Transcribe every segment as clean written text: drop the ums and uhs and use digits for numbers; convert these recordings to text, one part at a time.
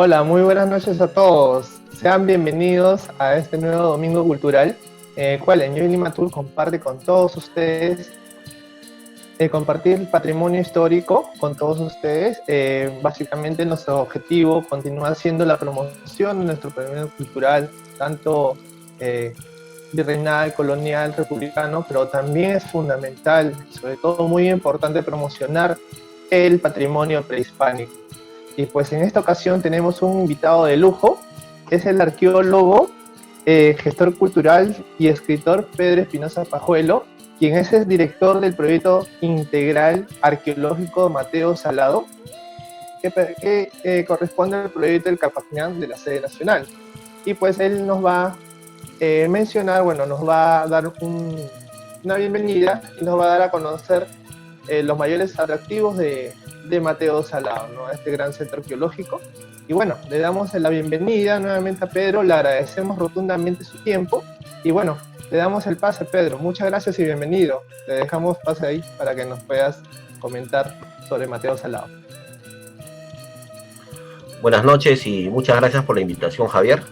Hola, muy buenas noches a todos. Sean bienvenidos a este nuevo Domingo Cultural, cual en Yo Lima Tour comparte con todos ustedes, compartir el patrimonio histórico con todos ustedes. Básicamente nuestro objetivo continúa siendo la promoción de nuestro patrimonio cultural, tanto eh, virreinal, colonial, republicano, pero también es fundamental, sobre todo muy importante, promocionar el patrimonio prehispánico. Y pues en esta ocasión tenemos un invitado de lujo, es el arqueólogo, gestor cultural y escritor Pedro Espinosa Pajuelo, quien es el director del proyecto integral arqueológico Mateo Salado, que corresponde al proyecto del Carpacñán de la sede nacional. Y pues él nos va a mencionar, bueno, nos va a dar una bienvenida y nos va a dar a conocer los mayores atractivos de Mateo Salado, ¿no? A este gran centro arqueológico. Y bueno, le damos la bienvenida nuevamente a Pedro, le agradecemos rotundamente su tiempo y bueno, le damos el pase, Pedro. Muchas gracias y bienvenido. Te dejamos pase ahí para que nos puedas comentar sobre Mateo Salado. Buenas noches y muchas gracias por la invitación, Javier.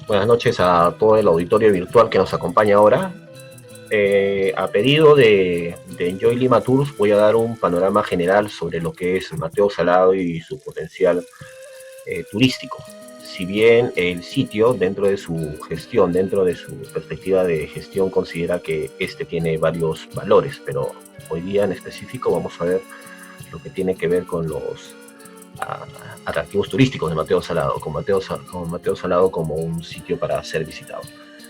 Buenas noches a todo el auditorio virtual que nos acompaña ahora. A pedido de Enjoy Lima Tours voy a dar un panorama general sobre lo que es Mateo Salado y su potencial turístico. Si bien el sitio, dentro de su gestión, dentro de su perspectiva de gestión, considera que este tiene varios valores, pero hoy día en específico vamos a ver lo que tiene que ver con los atractivos turísticos de Mateo Salado, con Mateo Salado como un sitio para ser visitado.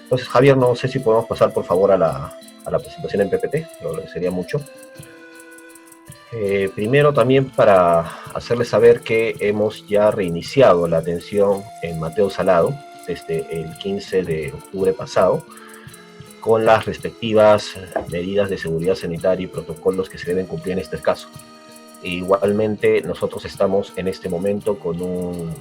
Entonces, Javier, no sé si podemos pasar por favor a la presentación en PPT, lo agradecería mucho. Primero también para hacerles saber que hemos ya reiniciado la atención en Mateo Salado desde el 15 de octubre pasado, con las respectivas medidas de seguridad sanitaria y protocolos que se deben cumplir en este caso. Igualmente, nosotros estamos en este momento con un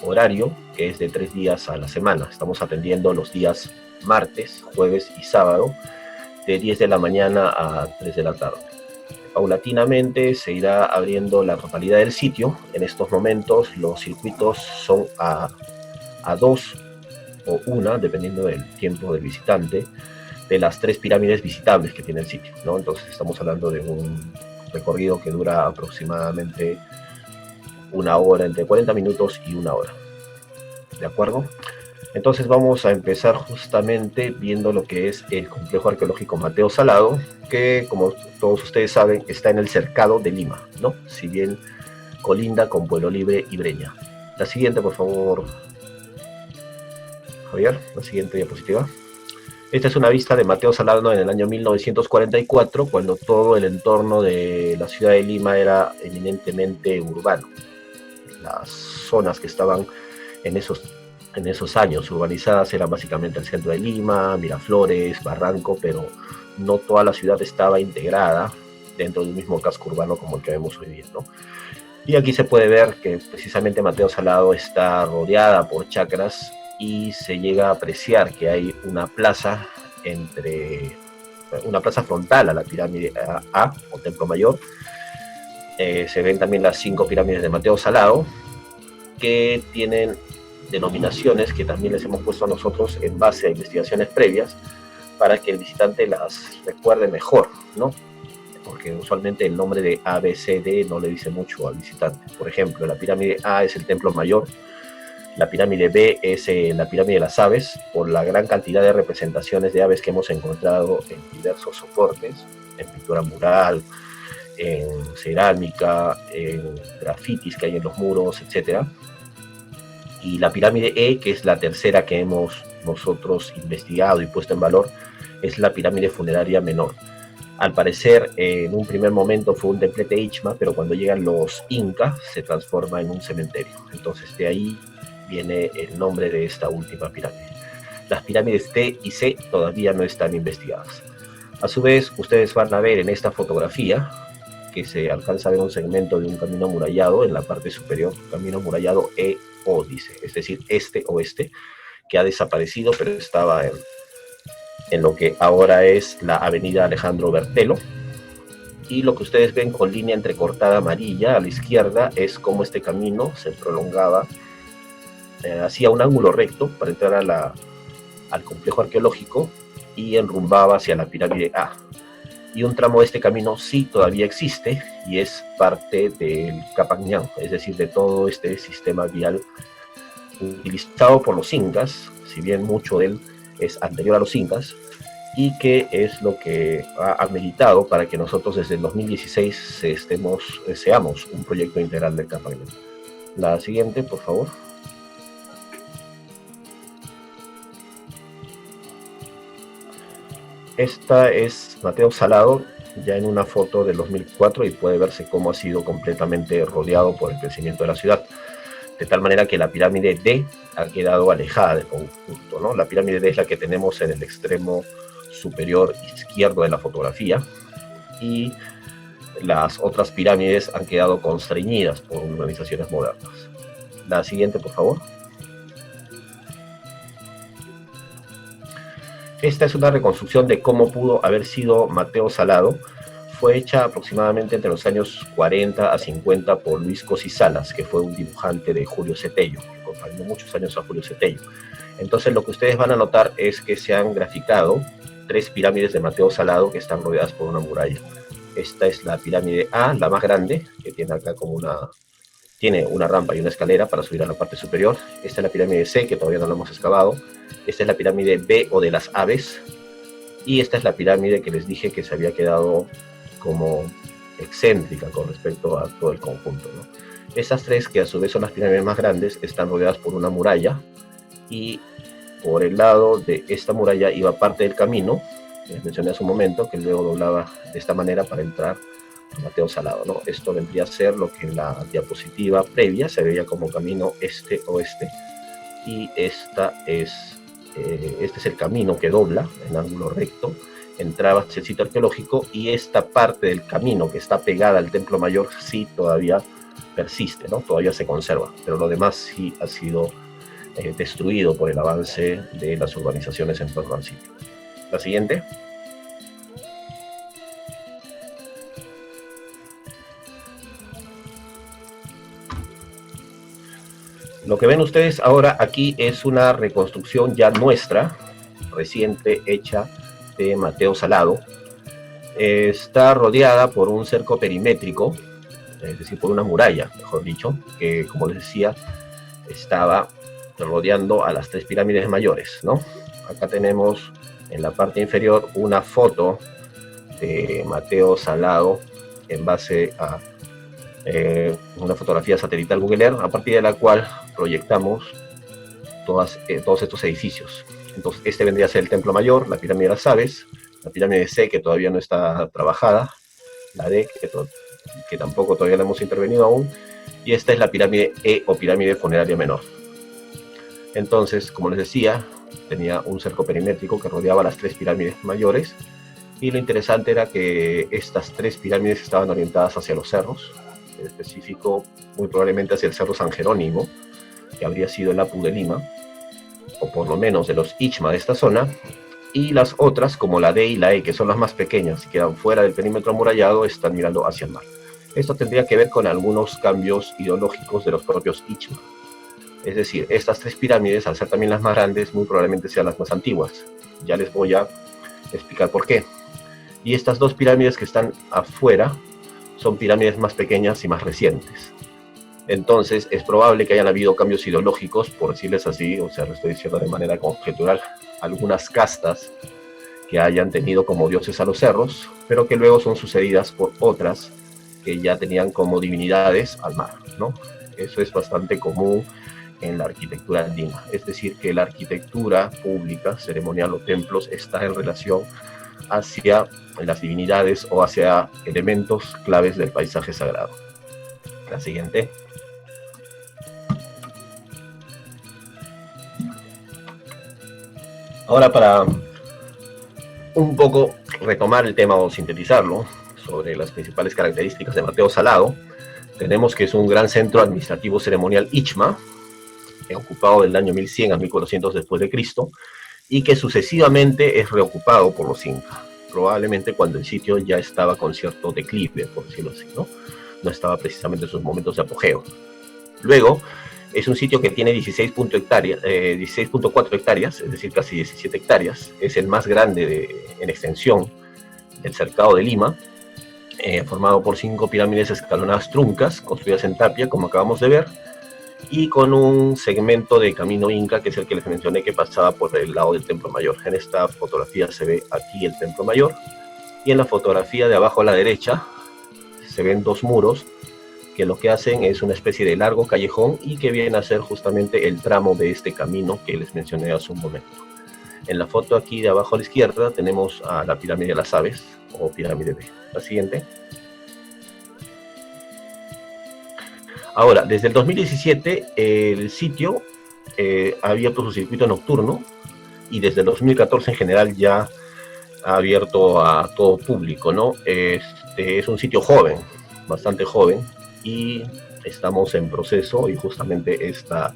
horario que es de 3 días a la semana. Estamos atendiendo los días martes, jueves y sábado, de 10 de la mañana a 3 de la tarde. Paulatinamente se irá abriendo la totalidad del sitio. En estos momentos los circuitos son a 2 o 1, dependiendo del tiempo del visitante, de las 3 pirámides visitables que tiene el sitio, ¿no? Entonces estamos hablando de un recorrido que dura aproximadamente una hora, entre 40 minutos y una hora. ¿De acuerdo? Entonces vamos a empezar justamente viendo lo que es el complejo arqueológico Mateo Salado, que como todos ustedes saben está en el cercado de Lima, ¿no? Si bien colinda con Pueblo Libre y Breña. La siguiente, por favor, Javier, la siguiente diapositiva. Esta es una vista de Mateo Salado en el año 1944, cuando todo el entorno de la ciudad de Lima era eminentemente urbano. Las zonas que estaban en esos años urbanizadas eran básicamente el centro de Lima, Miraflores, Barranco, pero no toda la ciudad estaba integrada dentro de un mismo casco urbano como el que vemos hoy día, ¿no? Y aquí se puede ver que precisamente Mateo Salado está rodeada por chacras y se llega a apreciar que hay una plaza frontal a la pirámide A o Templo Mayor. Se ven también las 5 pirámides de Mateo Salado, que tienen denominaciones que también les hemos puesto a nosotros en base a investigaciones previas para que el visitante las recuerde mejor, ¿no? Porque usualmente el nombre de A, B, C, D no le dice mucho al visitante. Por ejemplo, la pirámide A es el Templo Mayor, la pirámide B es la pirámide de las aves, por la gran cantidad de representaciones de aves que hemos encontrado en diversos soportes, en pintura mural, en cerámica, en grafitis que hay en los muros, etc. Y la pirámide E, que es la tercera que hemos nosotros investigado y puesto en valor, es la pirámide funeraria menor. Al parecer, en un primer momento fue un templete Ichma, pero cuando llegan los Incas se transforma en un cementerio. Entonces de ahí viene el nombre de esta última pirámide. Las pirámides T y C todavía no están investigadas. A su vez, ustedes van a ver en esta fotografía que se alcanza a ver un segmento de un camino amurallado en la parte superior, camino amurallado EO, dice, es decir, este-oeste, que ha desaparecido, pero estaba en lo que ahora es la avenida Alejandro Bertelo. Y lo que ustedes ven con línea entrecortada amarilla a la izquierda es cómo este camino se prolongaba hacía un ángulo recto para entrar al complejo arqueológico y enrumbaba hacia la pirámide A. Y un tramo de este camino sí todavía existe y es parte del Capac Ñan, es decir, de todo este sistema vial utilizado por los incas, si bien mucho de él es anterior a los incas, y que es lo que ha ameritado para que nosotros desde el 2016 seamos un proyecto integral del Capac Ñan. La siguiente, por favor. Esta es Mateo Salado, ya en una foto del 2004, y puede verse cómo ha sido completamente rodeado por el crecimiento de la ciudad, de tal manera que la pirámide D ha quedado alejada del conjunto, ¿no? La pirámide D es la que tenemos en el extremo superior izquierdo de la fotografía, y las otras pirámides han quedado constreñidas por urbanizaciones modernas. La siguiente, por favor. Esta es una reconstrucción de cómo pudo haber sido Mateo Salado. Fue hecha aproximadamente entre los años 40 a 50 por Luis Cosi Salas, que fue un dibujante de Julio Cetello, que acompañó muchos años a Julio Cetello. Entonces lo que ustedes van a notar es que se han graficado 3 pirámides de Mateo Salado que están rodeadas por una muralla. Esta es la pirámide A, la más grande, que tiene acá como tiene una rampa y una escalera para subir a la parte superior. Esta es la pirámide C, que todavía no la hemos excavado. Esta es la pirámide B, o de las aves. Y esta es la pirámide que les dije que se había quedado como excéntrica con respecto a todo el conjunto, ¿no? Estas 3, que a su vez son las pirámides más grandes, están rodeadas por una muralla, y por el lado de esta muralla iba parte del camino, que les mencioné hace un momento, que luego doblaba de esta manera para entrar a Mateo Salado, ¿no? Esto vendría a ser lo que en la diapositiva previa se veía como camino este-oeste, y este es el camino que dobla en ángulo recto, entraba hacia el sitio arqueológico, y esta parte del camino que está pegada al Templo Mayor sí todavía persiste, ¿no? Todavía se conserva, pero lo demás sí ha sido destruido por el avance de las urbanizaciones en torno al sitio. La siguiente. Lo que ven ustedes ahora aquí es una reconstrucción ya nuestra, reciente, hecha de Mateo Salado. Está rodeada por un cerco perimétrico, es decir, por una muralla, mejor dicho, que, como les decía, estaba rodeando a las 3 pirámides mayores, ¿no? Acá tenemos en la parte inferior una foto de Mateo Salado en base a una fotografía satelital Google Earth, a partir de la cual proyectamos todos estos edificios. Entonces, este vendría a ser el Templo Mayor, la pirámide de las aves, la pirámide C, que todavía no está trabajada, la D, que tampoco todavía la hemos intervenido aún, y esta es la pirámide E, o pirámide funeraria menor. Entonces, como les decía, tenía un cerco perimétrico que rodeaba las 3 pirámides mayores, y lo interesante era que estas 3 pirámides estaban orientadas hacia los cerros, en específico muy probablemente hacia el Cerro San Jerónimo, que habría sido el Apu de Lima, o por lo menos de los Ichma de esta zona, y las otras, como la D y la E, que son las más pequeñas y quedan fuera del perímetro amurallado, están mirando hacia el mar. Esto tendría que ver con algunos cambios ideológicos de los propios Ichma. Es decir, estas 3 pirámides, al ser también las más grandes, muy probablemente sean las más antiguas. Ya les voy a explicar por qué. Y estas 2 pirámides que están afuera son pirámides más pequeñas y más recientes. Entonces, es probable que hayan habido cambios ideológicos, por decirles así, o sea, lo estoy diciendo de manera conjetural, algunas castas que hayan tenido como dioses a los cerros, pero que luego son sucedidas por otras que ya tenían como divinidades al mar, ¿no? Eso es bastante común en la arquitectura andina, es decir, que la arquitectura pública, ceremonial o templos está en relación hacia las divinidades o hacia elementos claves del paisaje sagrado. La siguiente. Ahora, para un poco retomar el tema o sintetizarlo sobre las principales características de Mateo Salado, tenemos que es un gran centro administrativo ceremonial Ichma, ocupado del año 1100 a 1400 después de Cristo, y que sucesivamente es reocupado por los incas, probablemente cuando el sitio ya estaba con cierto declive, por decirlo así, ¿no? No estaba precisamente en sus momentos de apogeo. Luego, Es un sitio que tiene 16.4 hectáreas, es decir, casi 17 hectáreas. Es el más grande en extensión del cercado de Lima, formado por 5 pirámides escalonadas truncas, construidas en tapia, como acabamos de ver, y con un segmento de camino inca, que es el que les mencioné, que pasaba por el lado del Templo Mayor. En esta fotografía se ve aquí el Templo Mayor, y en la fotografía de abajo a la derecha se ven 2 muros, que lo que hacen es una especie de largo callejón y que viene a ser justamente el tramo de este camino que les mencioné hace un momento. En la foto aquí de abajo a la izquierda tenemos a la pirámide de las aves, o pirámide B. La siguiente. Ahora, desde el 2017 el sitio ha abierto su circuito nocturno, y desde el 2014 en general ya ha abierto a todo público, ¿no? Es un sitio joven, bastante joven, y estamos en proceso, y justamente esta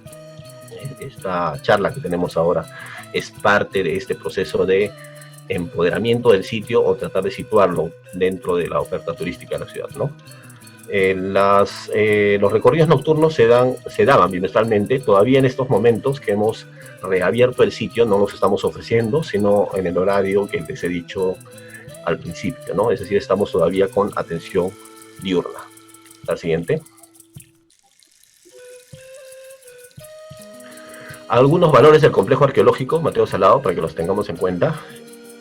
charla que tenemos ahora es parte de este proceso de empoderamiento del sitio, o tratar de situarlo dentro de la oferta turística de la ciudad, ¿no? Los recorridos nocturnos se daban bimestralmente. Todavía en estos momentos que hemos reabierto el sitio no los estamos ofreciendo, sino en el horario que les he dicho al principio, ¿no? Es decir, estamos todavía con atención diurna. La siguiente. Algunos valores del complejo arqueológico Mateo Salado, para que los tengamos en cuenta.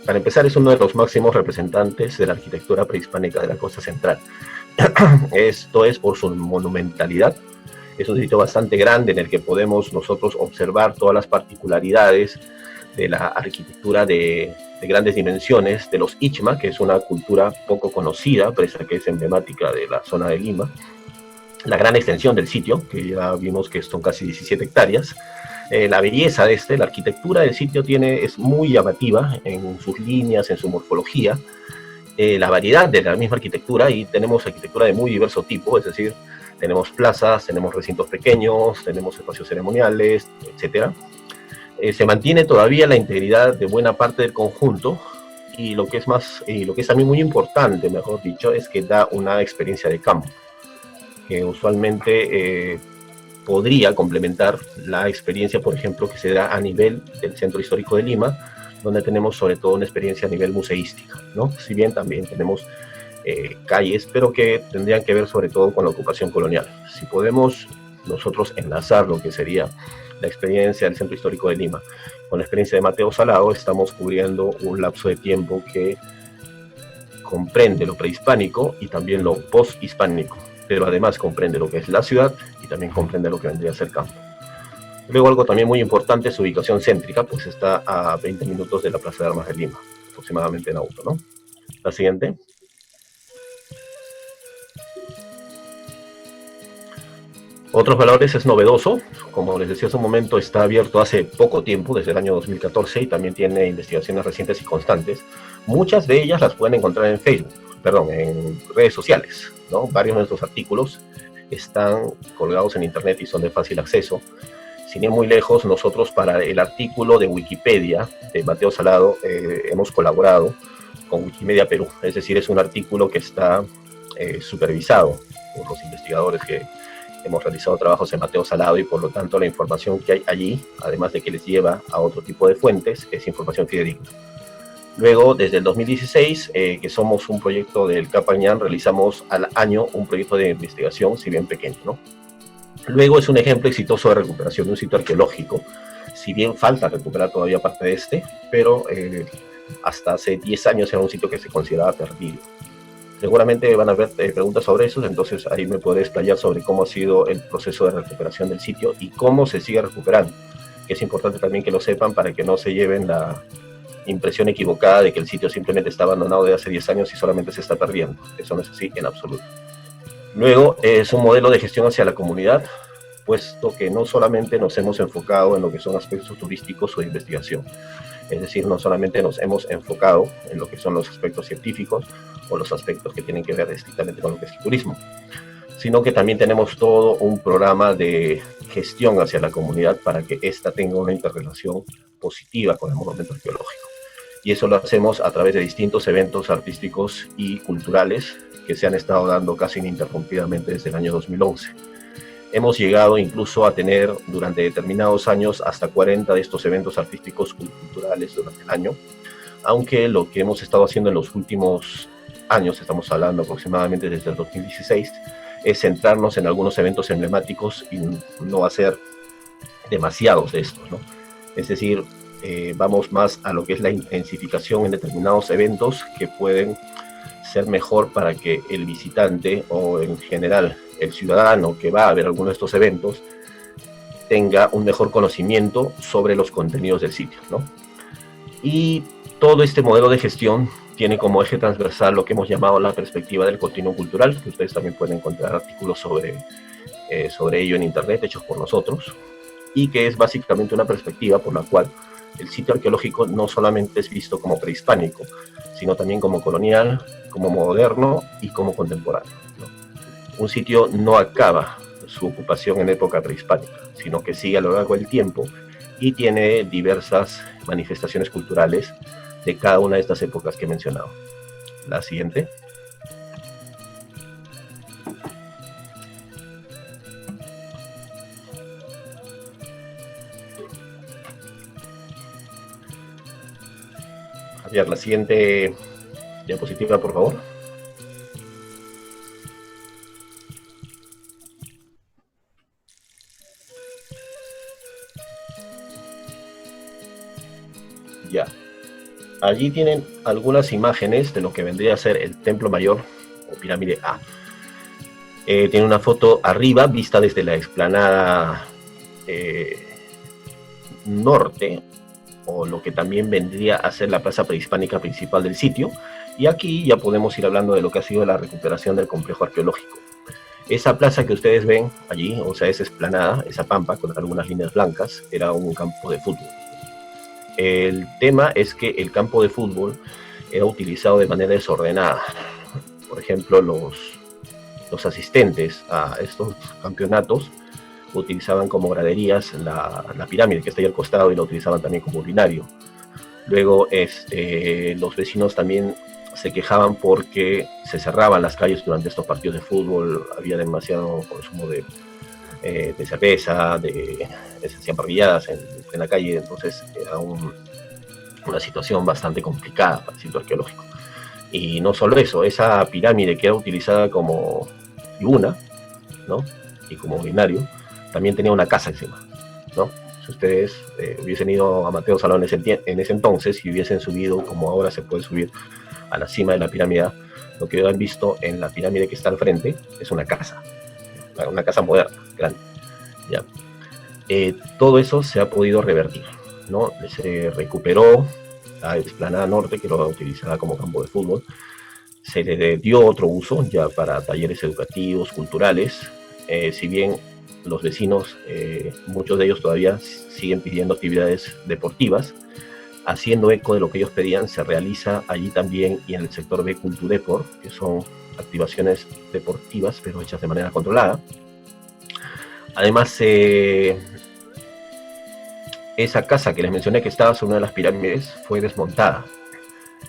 Para empezar, es uno de los máximos representantes de la arquitectura prehispánica de la costa central. Esto es por su monumentalidad. Es un sitio bastante grande en el que podemos nosotros observar todas las particularidades de la arquitectura de grandes dimensiones de los Ichma, que es una cultura poco conocida, pese a que es emblemática de la zona de Lima. La gran extensión del sitio, que ya vimos que son casi 17 hectáreas. La belleza de la arquitectura del sitio es muy llamativa en sus líneas, en su morfología. La variedad de la misma arquitectura, y tenemos arquitectura de muy diverso tipo, es decir, tenemos plazas, tenemos recintos pequeños, tenemos espacios ceremoniales, etc. Se mantiene todavía la integridad de buena parte del conjunto, y lo que es también muy importante, mejor dicho, es que da una experiencia de campo, que usualmente podría complementar la experiencia, por ejemplo, que se da a nivel del Centro Histórico de Lima, donde tenemos sobre todo una experiencia a nivel museística, ¿no? Si bien también tenemos calles, pero que tendrían que ver sobre todo con la ocupación colonial. Si podemos nosotros enlazar lo que sería la experiencia del Centro Histórico de Lima con la experiencia de Mateo Salado, estamos cubriendo un lapso de tiempo que comprende lo prehispánico y también lo posthispánico, pero además comprende lo que es la ciudad y también comprende lo que vendría a ser campo. Luego, algo también muy importante es su ubicación céntrica, pues está a 20 minutos de la Plaza de Armas de Lima, aproximadamente en auto, ¿no? La siguiente. Otros valores es novedoso, como les decía hace un momento, está abierto hace poco tiempo, desde el año 2014, y también tiene investigaciones recientes y constantes. Muchas de ellas las pueden encontrar en en redes sociales, ¿no? Varios de nuestros artículos están colgados en internet y son de fácil acceso. Sin ir muy lejos, nosotros para el artículo de Wikipedia de Mateo Salado hemos colaborado con Wikimedia Perú, es decir, es un artículo que está supervisado por los investigadores que hemos realizado trabajos en Mateo Salado, y por lo tanto la información que hay allí, además de que les lleva a otro tipo de fuentes, es información fidedigna. Luego, desde el 2016, que somos un proyecto del Capañán, realizamos al año un proyecto de investigación, si bien pequeño, ¿no? Luego es un ejemplo exitoso de recuperación de un sitio arqueológico, si bien falta recuperar todavía parte de pero hasta hace 10 años era un sitio que se consideraba perdido. Seguramente van a haber preguntas sobre eso, entonces ahí me podré explayar sobre cómo ha sido el proceso de recuperación del sitio y cómo se sigue recuperando, que es importante también que lo sepan para que no se lleven la impresión equivocada de que el sitio simplemente está abandonado de hace 10 años y solamente se está perdiendo. Eso no es así en absoluto. Luego es un modelo de gestión hacia la comunidad, puesto que no solamente nos hemos enfocado en lo que son aspectos turísticos o de investigación, es decir, no solamente nos hemos enfocado en lo que son los aspectos científicos o los aspectos que tienen que ver estrictamente con lo que es el turismo, sino que también tenemos todo un programa de gestión hacia la comunidad para que ésta tenga una interrelación positiva con el monumento arqueológico. Y eso lo hacemos a través de distintos eventos artísticos y culturales que se han estado dando casi ininterrumpidamente desde el año 2011. Hemos llegado incluso a tener durante determinados años hasta 40 de estos eventos artísticos culturales durante el año, aunque lo que hemos estado haciendo en los últimos años, estamos hablando aproximadamente desde el 2016, es centrarnos en algunos eventos emblemáticos y no hacer demasiados de estos, ¿no? Es decir, vamos más a lo que es la intensificación en determinados eventos que pueden ser mejor para que el visitante o en general el ciudadano que va a ver alguno de estos eventos tenga un mejor conocimiento sobre los contenidos del sitio, ¿no? Y todo este modelo de gestión tiene como eje transversal lo que hemos llamado la perspectiva del continuum cultural, que ustedes también pueden encontrar artículos sobre ello en internet, hechos por nosotros, y que es básicamente una perspectiva por la cual el sitio arqueológico no solamente es visto como prehispánico, sino también como colonial, como moderno y como contemporáneo, ¿no? Un sitio no acaba su ocupación en época prehispánica, sino que sigue a lo largo del tiempo y tiene diversas manifestaciones culturales de cada una de estas épocas que he mencionado. La siguiente. Javier, la siguiente diapositiva, por favor. Ya. Allí tienen algunas imágenes de lo que vendría a ser el Templo Mayor o Pirámide A. Tiene una foto arriba, vista desde la explanada norte, o lo que también vendría a ser la plaza prehispánica principal del sitio. Y aquí ya podemos ir hablando de lo que ha sido la recuperación del complejo arqueológico. Esa plaza que ustedes ven allí, o sea, esa explanada, esa pampa con algunas líneas blancas, era un campo de fútbol. El tema es que el campo de fútbol era utilizado de manera desordenada. Por ejemplo, los asistentes a estos campeonatos utilizaban como graderías la pirámide que está ahí al costado y la utilizaban también como urinario. Luego los vecinos también se quejaban porque se cerraban las calles durante estos partidos de fútbol, había demasiado consumo de cerveza, se hacían parrilladas en la calle, entonces era una situación bastante complicada para el sitio arqueológico. Y no solo eso, esa pirámide que era utilizada como tribuna, ¿no?, y como urinario, también tenía una casa encima, ¿no? Si ustedes hubiesen ido a Mateo Salón en ese entonces y hubiesen subido, como ahora se puede subir a la cima de la pirámide, lo que han visto en la pirámide que está al frente es una casa moderna, grande, ¿ya? Todo eso se ha podido revertir, ¿no? Se recuperó la explanada norte, que lo utilizaba como campo de fútbol, se le dio otro uso ya para talleres educativos, culturales, si bien los vecinos, muchos de ellos todavía siguen pidiendo actividades deportivas, haciendo eco de lo que ellos pedían, se realiza allí también y en el sector B Culturdepor, que son activaciones deportivas pero hechas de manera controlada. Además, esa casa que les mencioné que estaba sobre una de las pirámides fue desmontada.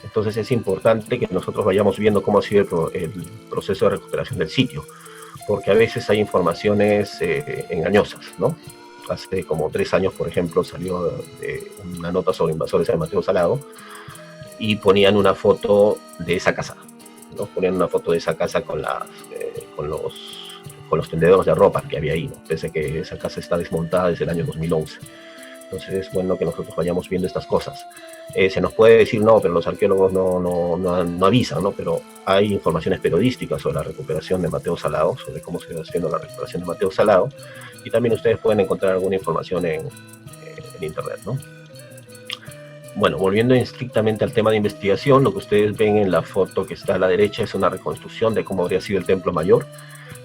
Entonces es importante que nosotros vayamos viendo cómo ha sido el proceso de recuperación del sitio, porque a veces hay informaciones engañosas, ¿no? Hace como 3 años, por ejemplo, salió una nota sobre invasores en Mateo Salado y ponían una foto de esa casa, ¿no? Ponían una foto de esa casa con los tendederos de ropa que había ahí, ¿no? Pese a que esa casa está desmontada desde el año 2011. Entonces es bueno que nosotros vayamos viendo estas cosas. Se nos puede decir, no, pero los arqueólogos no avisan, ¿no? Pero hay informaciones periodísticas sobre la recuperación de Mateo Salado, sobre cómo se va haciendo la recuperación de Mateo Salado, y también ustedes pueden encontrar alguna información en internet, ¿no? Bueno, volviendo estrictamente al tema de investigación, lo que ustedes ven en la foto que está a la derecha es una reconstrucción de cómo habría sido el Templo Mayor.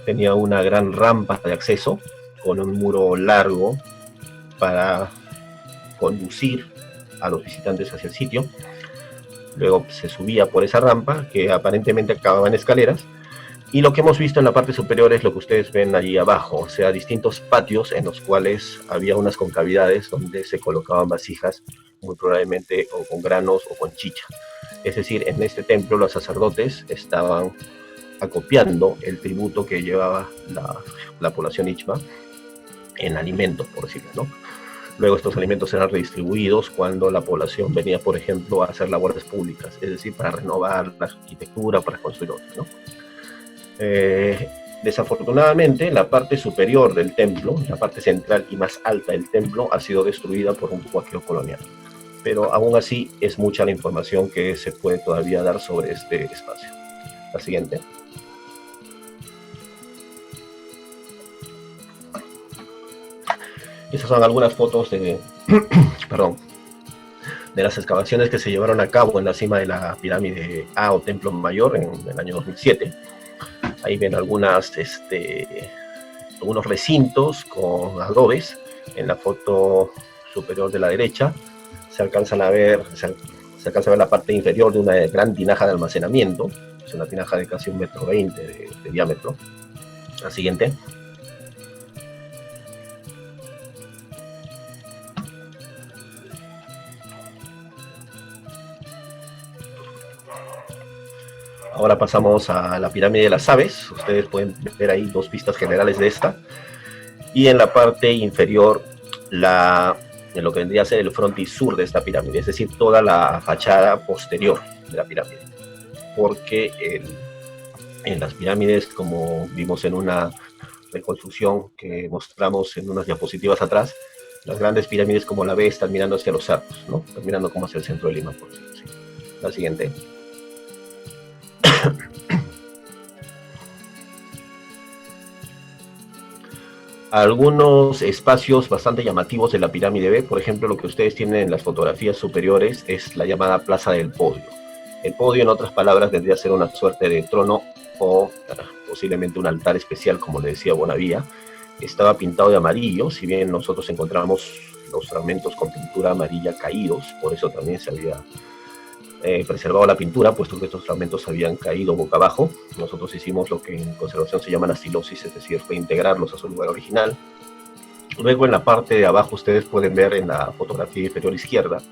Tenía una gran rampa de acceso con un muro largo para conducir a los visitantes hacia el sitio. Luego se subía por esa rampa que aparentemente acababa en escaleras, y lo que hemos visto en la parte superior es lo que ustedes ven allí abajo, o sea, distintos patios en los cuales había unas concavidades donde se colocaban vasijas, muy probablemente o con granos o con chicha. Es decir, en este templo los sacerdotes estaban acopiando el tributo que llevaba la población Ichma en alimentos, por decirlo, ¿no? Luego estos alimentos eran redistribuidos cuando la población venía, por ejemplo, a hacer labores públicas, es decir, para renovar la arquitectura, para construir otras, ¿no? Desafortunadamente, la parte superior del templo, la parte central y más alta del templo, ha sido destruida por un cuáquero colonial. Pero aún así es mucha la información que se puede todavía dar sobre este espacio. La siguiente. Estas son algunas fotos de, perdón, de las excavaciones que se llevaron a cabo en la cima de la pirámide A o Templo Mayor en el año 2007. Ahí ven algunos recintos con adobes. En la foto superior de la derecha se alcanza a ver la parte inferior de una gran tinaja de almacenamiento. Es una tinaja de casi 1,20 m de diámetro. La siguiente. Ahora pasamos a la pirámide de las aves. Ustedes pueden ver ahí dos vistas generales de esta. Y en la parte inferior, en lo que vendría a ser el frontis sur de esta pirámide, es decir, toda la fachada posterior de la pirámide. Porque en las pirámides, como vimos en una reconstrucción que mostramos en unas diapositivas atrás, las grandes pirámides como la B están mirando hacia los cerros, ¿no? Están mirando como hacia el centro de Lima, por decirlo así. La siguiente. Algunos espacios bastante llamativos de la pirámide B, por ejemplo, lo que ustedes tienen en las fotografías superiores es la llamada Plaza del Podio. El podio, en otras palabras, vendría a ser una suerte de trono o posiblemente un altar especial, como le decía Bonavía. Estaba pintado de amarillo, si bien nosotros encontramos los fragmentos con pintura amarilla caídos, por eso también se había preservado la pintura, puesto que estos fragmentos habían caído boca abajo. Nosotros hicimos lo que en conservación se llama anastilosis, es decir, reintegrarlos a su lugar original. Luego en la parte de abajo ustedes pueden ver en la fotografía inferior izquierda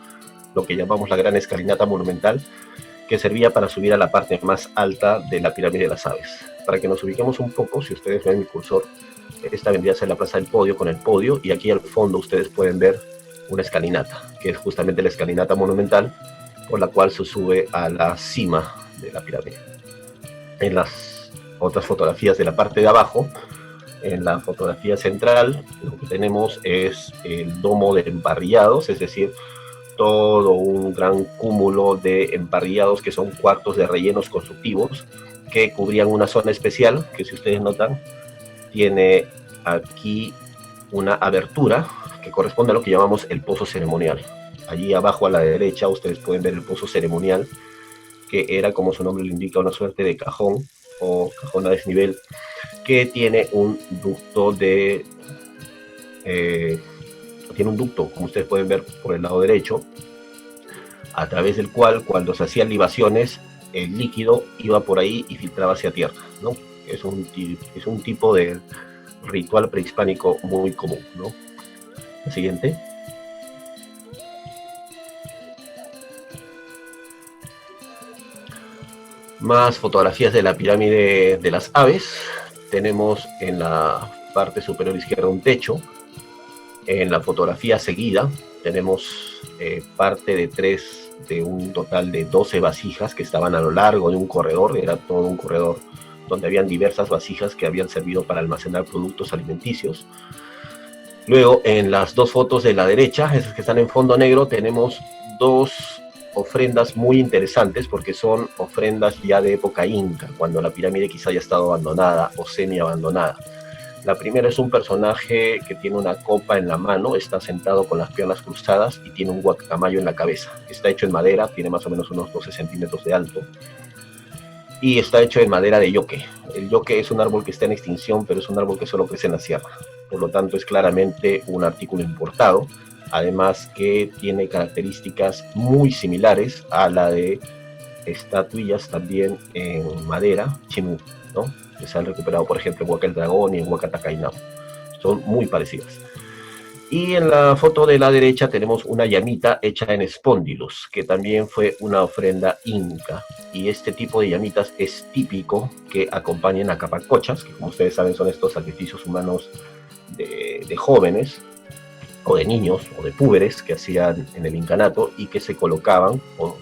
lo que llamamos la gran escalinata monumental, que servía para subir a la parte más alta de la pirámide de las aves. Para que nos ubiquemos un poco, si ustedes ven mi cursor, esta vendría a ser la Plaza del Podio con el podio, y aquí al fondo ustedes pueden ver una escalinata, que es justamente la escalinata monumental, por la cual se sube a la cima de la pirámide. En las otras fotografías de la parte de abajo, en la fotografía central, lo que tenemos es el domo de emparrillados, es decir, todo un gran cúmulo de emparrillados que son cuartos de rellenos constructivos que cubrían una zona especial, que si ustedes notan, tiene aquí una abertura que corresponde a lo que llamamos el pozo ceremonial. Allí abajo a la derecha ustedes pueden ver el pozo ceremonial, que era, como su nombre lo indica, una suerte de cajón o cajón a desnivel, que tiene un ducto como ustedes pueden ver por el lado derecho, a través del cual, cuando se hacían libaciones, el líquido iba por ahí y filtraba hacia tierra, ¿no? Es un tipo de ritual prehispánico muy común, ¿no? El siguiente. Más fotografías de la pirámide de las aves. Tenemos en la parte superior izquierda un techo. En la fotografía seguida tenemos parte de un total de 12 vasijas que estaban a lo largo de un corredor. Era todo un corredor donde habían diversas vasijas que habían servido para almacenar productos alimenticios. Luego, en las dos fotos de la derecha, esas que están en fondo negro, tenemos dos ofrendas muy interesantes, porque son ofrendas ya de época inca, cuando la pirámide quizá haya estado abandonada o semi abandonada. La primera es un personaje que tiene una copa en la mano, está sentado con las piernas cruzadas y tiene un guacamayo en la cabeza. Está hecho en madera, tiene más o menos unos 12 centímetros de alto y está hecho en madera de yoque. El yoque es un árbol que está en extinción, pero es un árbol que solo crece en la sierra. Por lo tanto, es claramente un artículo importado, además que tiene características muy similares a la de estatuillas también en madera chimú, ¿no? Que se han recuperado, por ejemplo, en Huaca el Dragón y en Huaca Tacainao. Son muy parecidas. Y en la foto de la derecha tenemos una llamita hecha en espóndilos, que también fue una ofrenda inca. y este tipo de llamitas es típico que acompañen a capacochas, que como ustedes saben son estos sacrificios humanos de jóvenes, o de niños, o de púberes que hacían en el incanato y que se colocaban o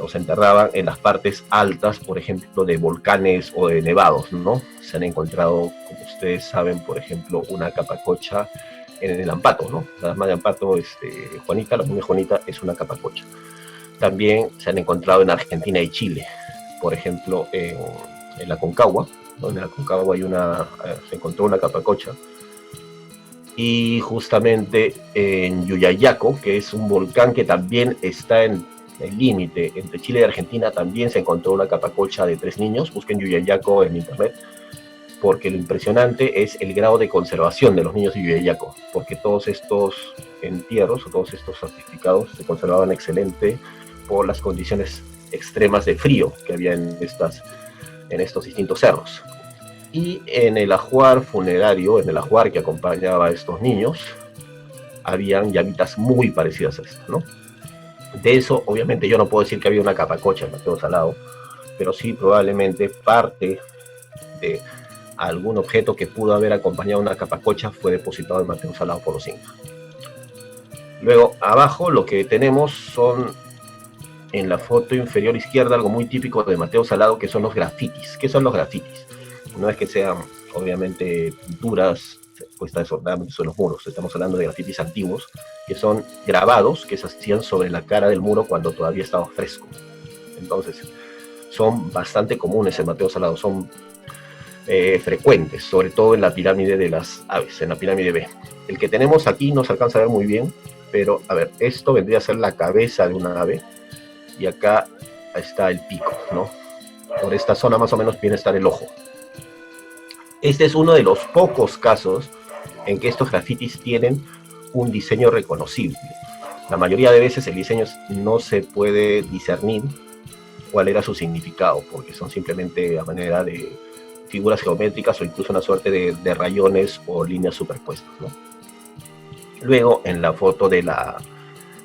se enterraban en las partes altas, por ejemplo, de volcanes o de nevados, ¿no? Se han encontrado, como ustedes saben, por ejemplo, una capacocha en el Ampato, ¿no? La dama de Ampato, Juanita, la momia Juanita, es una capacocha. También se han encontrado en Argentina y Chile, por ejemplo, en la Concagua, ¿no? En la Concagua se encontró una capacocha. Y justamente en Yuyayaco, que es un volcán que también está en el límite entre Chile y Argentina, también se encontró una capacocha de 3 niños. Busquen Yuyayaco en internet, porque lo impresionante es el grado de conservación de los niños de Yuyayaco, porque todos estos entierros o todos estos certificados se conservaban excelente por las condiciones extremas de frío que había en estos distintos cerros. Y en el ajuar funerario, en el ajuar que acompañaba a estos niños, habían llamitas muy parecidas a estas, ¿no? De eso, obviamente, yo no puedo decir que había una capacocha en Mateo Salado, pero sí probablemente parte de algún objeto que pudo haber acompañado a una capacocha fue depositado en Mateo Salado por los incas. Luego, abajo, lo que tenemos son, en la foto inferior izquierda, algo muy típico de Mateo Salado, que son los grafitis. ¿Qué son los grafitis? No es que sean, obviamente, pinturas puestas desordenadamente sobre los muros. Estamos hablando de grafitis antiguos, que son grabados que se hacían sobre la cara del muro cuando todavía estaba fresco. Entonces, son bastante comunes en Mateo Salado, son frecuentes, sobre todo en la pirámide de las aves, en la pirámide B. El que tenemos aquí no se alcanza a ver muy bien, pero, a ver, esto vendría a ser la cabeza de una ave, y acá está el pico, ¿no? Por esta zona más o menos viene a estar el ojo. Este es uno de los pocos casos en que estos grafitis tienen un diseño reconocible. La mayoría de veces el diseño no se puede discernir cuál era su significado, porque son simplemente a manera de figuras geométricas o incluso una suerte de rayones o líneas superpuestas, ¿no? Luego, en la foto de la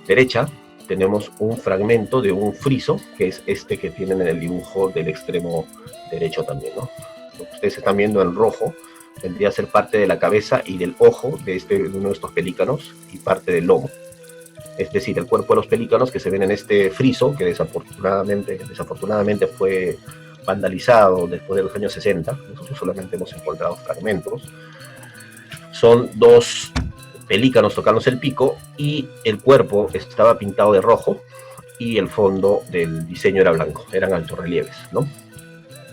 derecha, tenemos un fragmento de un friso, que es este que tienen en el dibujo del extremo derecho también, ¿no? Lo que ustedes están viendo en rojo vendría a ser parte de la cabeza y del ojo de uno de estos pelícanos y parte del lomo. Es decir, el cuerpo de los pelícanos que se ven en este friso, que desafortunadamente fue vandalizado después de los años 60, nosotros solamente hemos encontrado fragmentos, son 2 pelícanos tocándose el pico y el cuerpo estaba pintado de rojo y el fondo del diseño era blanco, eran altorrelieves, ¿no?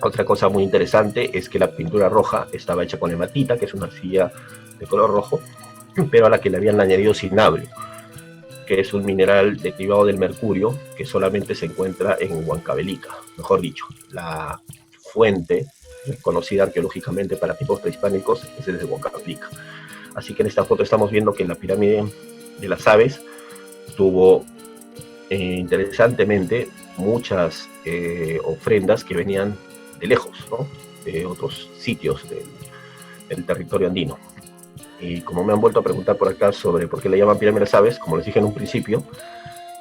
Otra cosa muy interesante es que la pintura roja estaba hecha con hematita, que es una arcilla de color rojo, pero a la que le habían añadido cinabrio, que es un mineral derivado del mercurio que solamente se encuentra en Huancavelica, mejor dicho, la fuente conocida arqueológicamente para tipos prehispánicos es desde Huancavelica. Así que en esta foto estamos viendo que la pirámide de las aves tuvo interesantemente muchas ofrendas que venían de lejos, ¿no? De otros sitios del territorio andino. Y como me han vuelto a preguntar por acá sobre por qué le llaman pirámide de las aves, como les dije en un principio,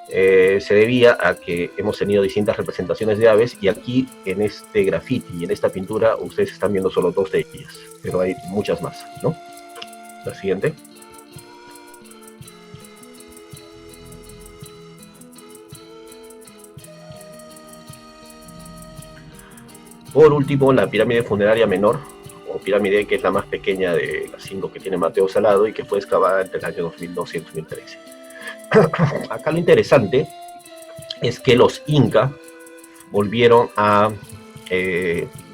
se debía a que hemos tenido distintas representaciones de aves, y aquí en este graffiti y en esta pintura ustedes están viendo solo 2 de ellas, pero hay muchas más, ¿no? La siguiente. Por último, la pirámide funeraria menor, o pirámide que es la más pequeña de las 5 que tiene Mateo Salado y que fue excavada entre el año 2012 y 2013. Acá lo interesante es que los incas volvieron a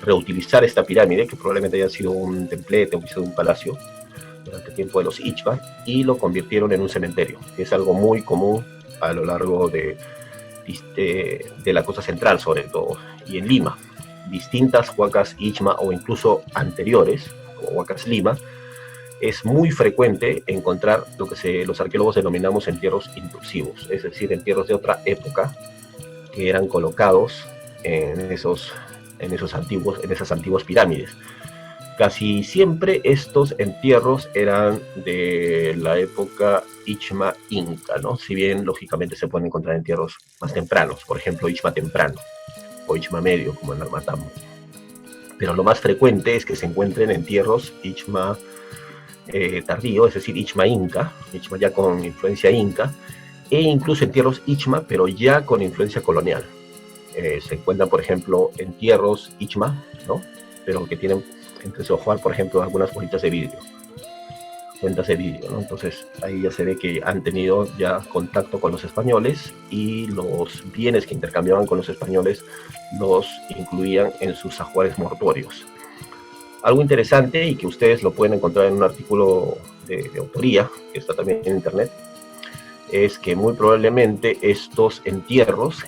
reutilizar esta pirámide, que probablemente haya sido un templete o sido un palacio durante el tiempo de los Ichba, y lo convirtieron en un cementerio, que es algo muy común a lo largo de la costa central, sobre todo, y en Lima. Distintas huacas Ichma o incluso anteriores, como huacas Lima, es muy frecuente encontrar lo que los arqueólogos denominamos entierros intrusivos, es decir, entierros de otra época que eran colocados en esas antiguas pirámides. Casi siempre estos entierros eran de la época Ichma Inca, ¿no? Si bien lógicamente se pueden encontrar entierros más tempranos, por ejemplo Ichma temprano. o Ichma medio, como en Armatambo. Pero lo más frecuente es que se encuentren entierros Ichma tardío, es decir, Ichma inca, Ichma ya con influencia inca, e incluso entierros Ichma, pero ya con influencia colonial. Se encuentran, por ejemplo, entierros Ichma, ¿no? Pero que tienen entre su ojal, por ejemplo, algunas bolitas de vidrio, cuentas de vidrio, ¿no? Entonces ahí ya se ve que han tenido ya contacto con los españoles y los bienes que intercambiaban con los españoles los incluían en sus ajuares mortuorios. Algo interesante y que ustedes lo pueden encontrar en un artículo de autoría, que está también en internet, es que muy probablemente estos entierros,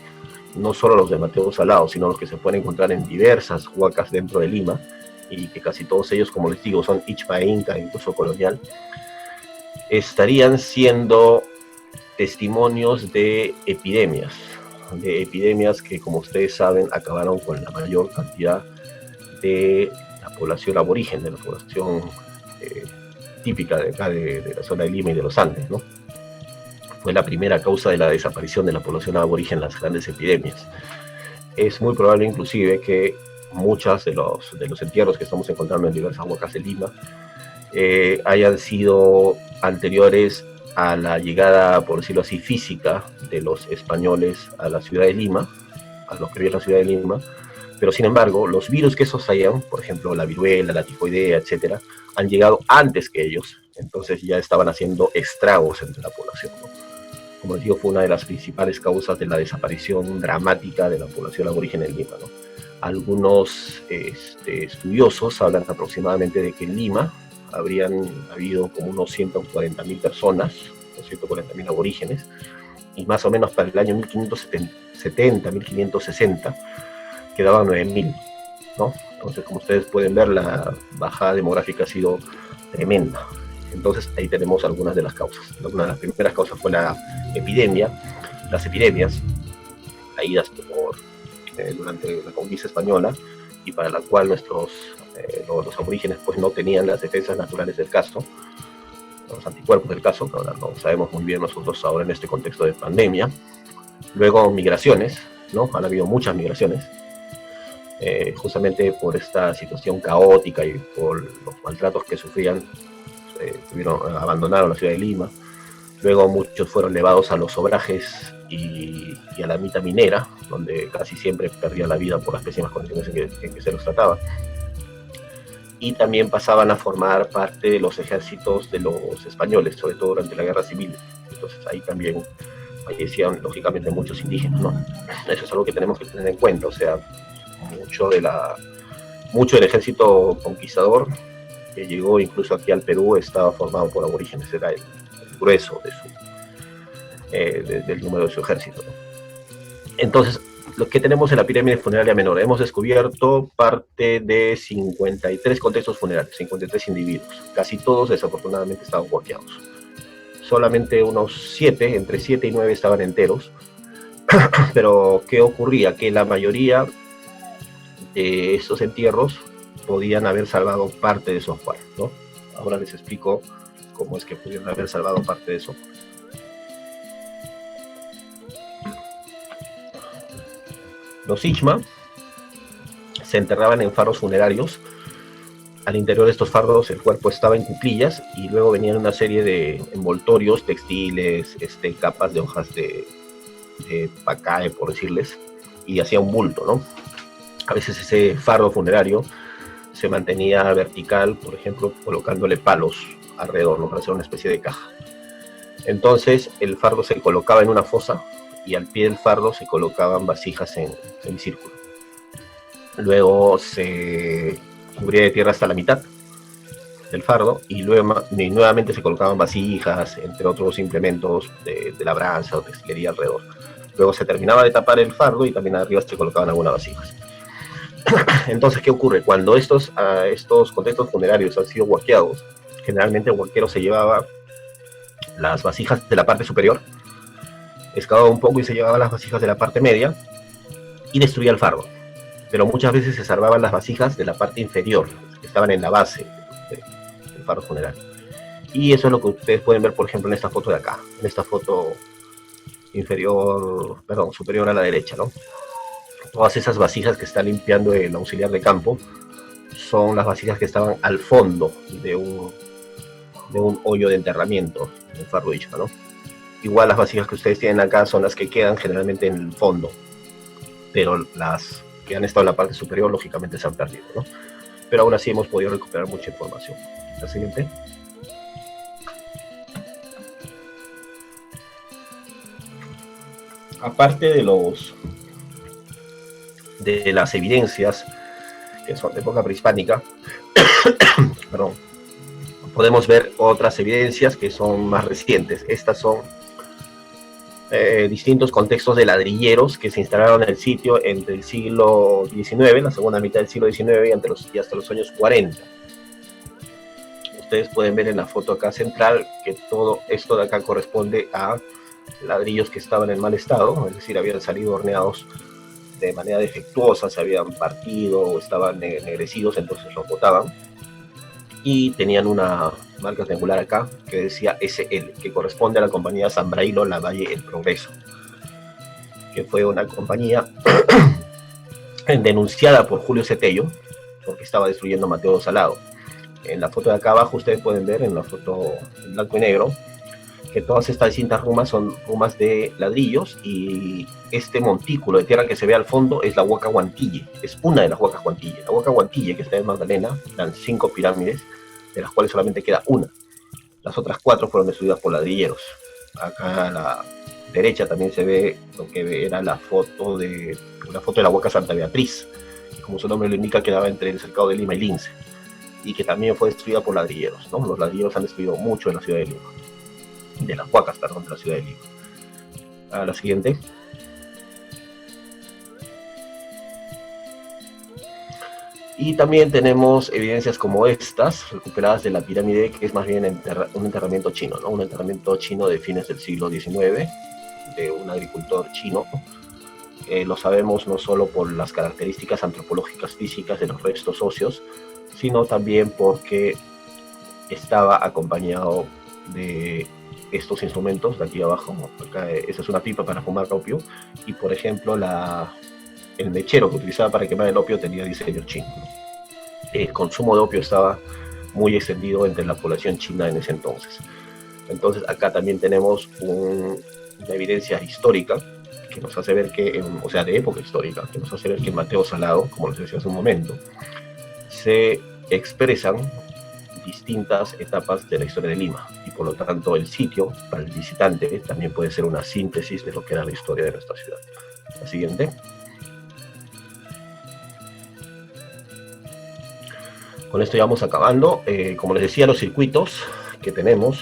no solo los de Mateo Salado, sino los que se pueden encontrar en diversas huacas dentro de Lima, y que casi todos ellos, como les digo, son Ichma e Inca, incluso colonial, estarían siendo testimonios de epidemias que, como ustedes saben, acabaron con la mayor cantidad de la población aborigen, de la población típica de acá, de la zona de Lima y de los Andes, ¿no? Fue la primera causa de la desaparición de la población aborigen en las grandes epidemias. Es muy probable inclusive que muchos de los entierros que estamos encontrando en diversas huacas de Lima hayan sido anteriores a la llegada, por decirlo así, física de los españoles a la ciudad de Lima, a los que viven en la ciudad de Lima, pero sin embargo, los virus que esos hayan, por ejemplo, la viruela, la tifoidea, etcétera, han llegado antes que ellos, entonces ya estaban haciendo estragos entre la población, ¿no? Como les digo, fue una de las principales causas de la desaparición dramática de la población aborigen en Lima, ¿no? Algunos estudiosos hablan aproximadamente de que en Lima habrían habido como unos 140.000 personas, 140.000 aborígenes, y más o menos para el año 1570, 1560, quedaban 9.000, ¿no? Entonces, como ustedes pueden ver, la bajada demográfica ha sido tremenda. Entonces, ahí tenemos algunas de las causas. Una de las primeras causas fue las epidemias, traídas durante la conquista española, y para la cual los aborígenes pues no tenían las defensas naturales del caso, los anticuerpos del caso, que ahora no sabemos muy bien nosotros ahora en este contexto de pandemia. Luego migraciones, ¿no? Han habido muchas migraciones, justamente por esta situación caótica y por los maltratos que sufrían, abandonaron la ciudad de Lima. Luego muchos fueron llevados a los obrajes y a la mita minera, donde casi siempre perdían la vida por las pésimas condiciones en que se los trataba. Y también pasaban a formar parte de los ejércitos de los españoles, sobre todo durante la Guerra Civil. Entonces ahí también fallecían, lógicamente, muchos indígenas, ¿no? Eso es algo que tenemos que tener en cuenta. O sea, mucho del ejército conquistador que llegó incluso aquí al Perú estaba formado por aborígenes, era el grueso del número de su ejército, ¿no? Entonces, lo que tenemos en la pirámide funeraria menor, hemos descubierto parte de 53 contextos funerarios, 53 individuos, casi todos desafortunadamente estaban huaqueados. Solamente unos 7, entre 7 y 9 estaban enteros, pero ¿qué ocurría? Que la mayoría de estos entierros podían haber salvado parte de su ajuar, ¿no? Ahora les explico cómo es que pudieron haber salvado parte de su ajuar. Los Ichma se enterraban en fardos funerarios. Al interior de estos fardos el cuerpo estaba en cuclillas y luego venían una serie de envoltorios, textiles, capas de hojas de pacae, por decirles, y hacía un bulto, ¿no? A veces ese fardo funerario se mantenía vertical, por ejemplo, colocándole palos alrededor, ¿no? Para hacer una especie de caja. Entonces el fardo se colocaba en una fosa y al pie del fardo se colocaban vasijas en semicírculo. Luego se cubría de tierra hasta la mitad del fardo y luego nuevamente se colocaban vasijas, entre otros implementos de labranza o textilería alrededor. Luego se terminaba de tapar el fardo y también arriba se colocaban algunas vasijas. Entonces, ¿qué ocurre? Cuando estos contextos funerarios han sido huaqueados, generalmente el huaquero se llevaba las vasijas de la parte superior, excavaba un poco y se llevaba las vasijas de la parte media y destruía el fardo. Pero muchas veces se salvaban las vasijas de la parte inferior, que estaban en la base del fardo funerario. Y eso es lo que ustedes pueden ver, por ejemplo, en esta foto de acá, en esta foto superior a la derecha, ¿no? Todas esas vasijas que está limpiando el auxiliar de campo son las vasijas que estaban al fondo de un hoyo de enterramiento en Farruilla, ¿no? Igual las vasijas que ustedes tienen acá son las que quedan generalmente en el fondo, pero las que han estado en la parte superior lógicamente se han perdido, ¿no? Pero aún así hemos podido recuperar mucha información. La siguiente. Aparte de las evidencias que son de época prehispánica, perdón, podemos ver otras evidencias que son más recientes. Estas son distintos contextos de ladrilleros que se instalaron en el sitio entre el siglo XIX, la segunda mitad del siglo XIX y hasta los años 40. Ustedes pueden ver en la foto acá central que todo esto de acá corresponde a ladrillos que estaban en mal estado, es decir, habían salido horneados de manera defectuosa, se habían partido o estaban ennegrecidos, entonces los botaban. Y tenían una marca triangular acá que decía SL, que corresponde a la compañía Sambrailo Lavalle El Progreso, que fue una compañía denunciada por Julio Cetello porque estaba destruyendo Mateo Salado. En la foto de acá abajo ustedes pueden ver, en la foto en blanco y negro, que todas estas distintas rumas son rumas de ladrillos, y este montículo de tierra que se ve al fondo es la Huaca Huantille, es una de las Huacas Huantille. La Huaca Huantille, que está en Magdalena, eran 5 pirámides, de las cuales solamente queda una. Las otras 4 fueron destruidas por ladrilleros. Acá a la derecha también se ve lo que era la foto de la Huaca Santa Beatriz, que como su nombre lo indica quedaba entre el cercado de Lima y Lince, y que también fue destruida por ladrilleros, ¿no? Los ladrilleros han destruido mucho en la ciudad de Lima. De las Huacas, perdón, de la ciudad de Lima. A la siguiente. Y también tenemos evidencias como estas, recuperadas de la pirámide, que es más bien un enterramiento chino, ¿no? Un enterramiento chino de fines del siglo XIX, de un agricultor chino. Lo sabemos no solo por las características antropológicas físicas de los restos óseos, sino también porque estaba acompañado de estos instrumentos de aquí abajo. Acá, esa es una pipa para fumar opio, y por ejemplo el mechero que utilizaba para quemar el opio tenía diseño chino. El consumo de opio estaba muy extendido entre la población china en ese entonces. Entonces acá también tenemos una evidencia histórica que nos hace ver que, o sea, de época histórica, que nos hace ver que en Mateo Salado, como les decía hace un momento, se expresan distintas etapas de la historia de Lima, y por lo tanto el sitio para el visitante también puede ser una síntesis de lo que era la historia de nuestra ciudad. La siguiente. Con esto ya vamos acabando. Como les decía, los circuitos que tenemos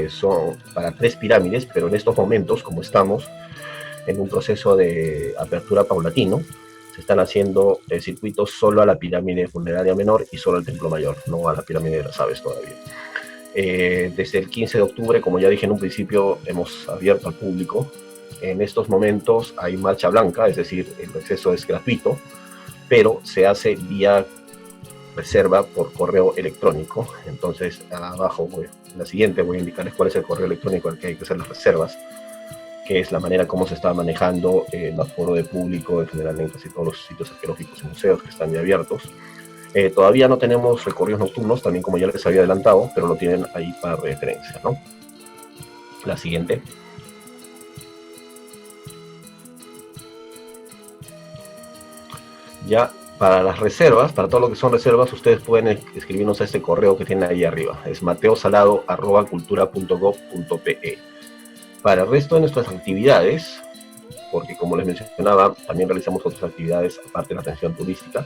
son para 3 pirámides, pero en estos momentos, como estamos en un proceso de apertura paulatino, se están haciendo circuitos solo a la pirámide funeraria menor y solo al templo mayor, no a la pirámide de las aves todavía. Desde el 15 de octubre, como ya dije en un principio, hemos abierto al público. En estos momentos hay marcha blanca, es decir, el acceso es gratuito, pero se hace vía reserva por correo electrónico. Entonces abajo, en la siguiente, voy a indicarles cuál es el correo electrónico al que hay que hacer las reservas, que es la manera como se está manejando el aforo de público en general en casi todos los sitios arqueológicos y museos que están ya abiertos. Todavía no tenemos recorridos nocturnos, también como ya les había adelantado, pero lo tienen ahí para referencia, ¿no? La siguiente. Ya para las reservas, para todo lo que son reservas, ustedes pueden escribirnos a este correo que tienen ahí arriba. Es mateosalado@cultura.gov.pe. Para el resto de nuestras actividades, porque como les mencionaba, también realizamos otras actividades aparte de la atención turística.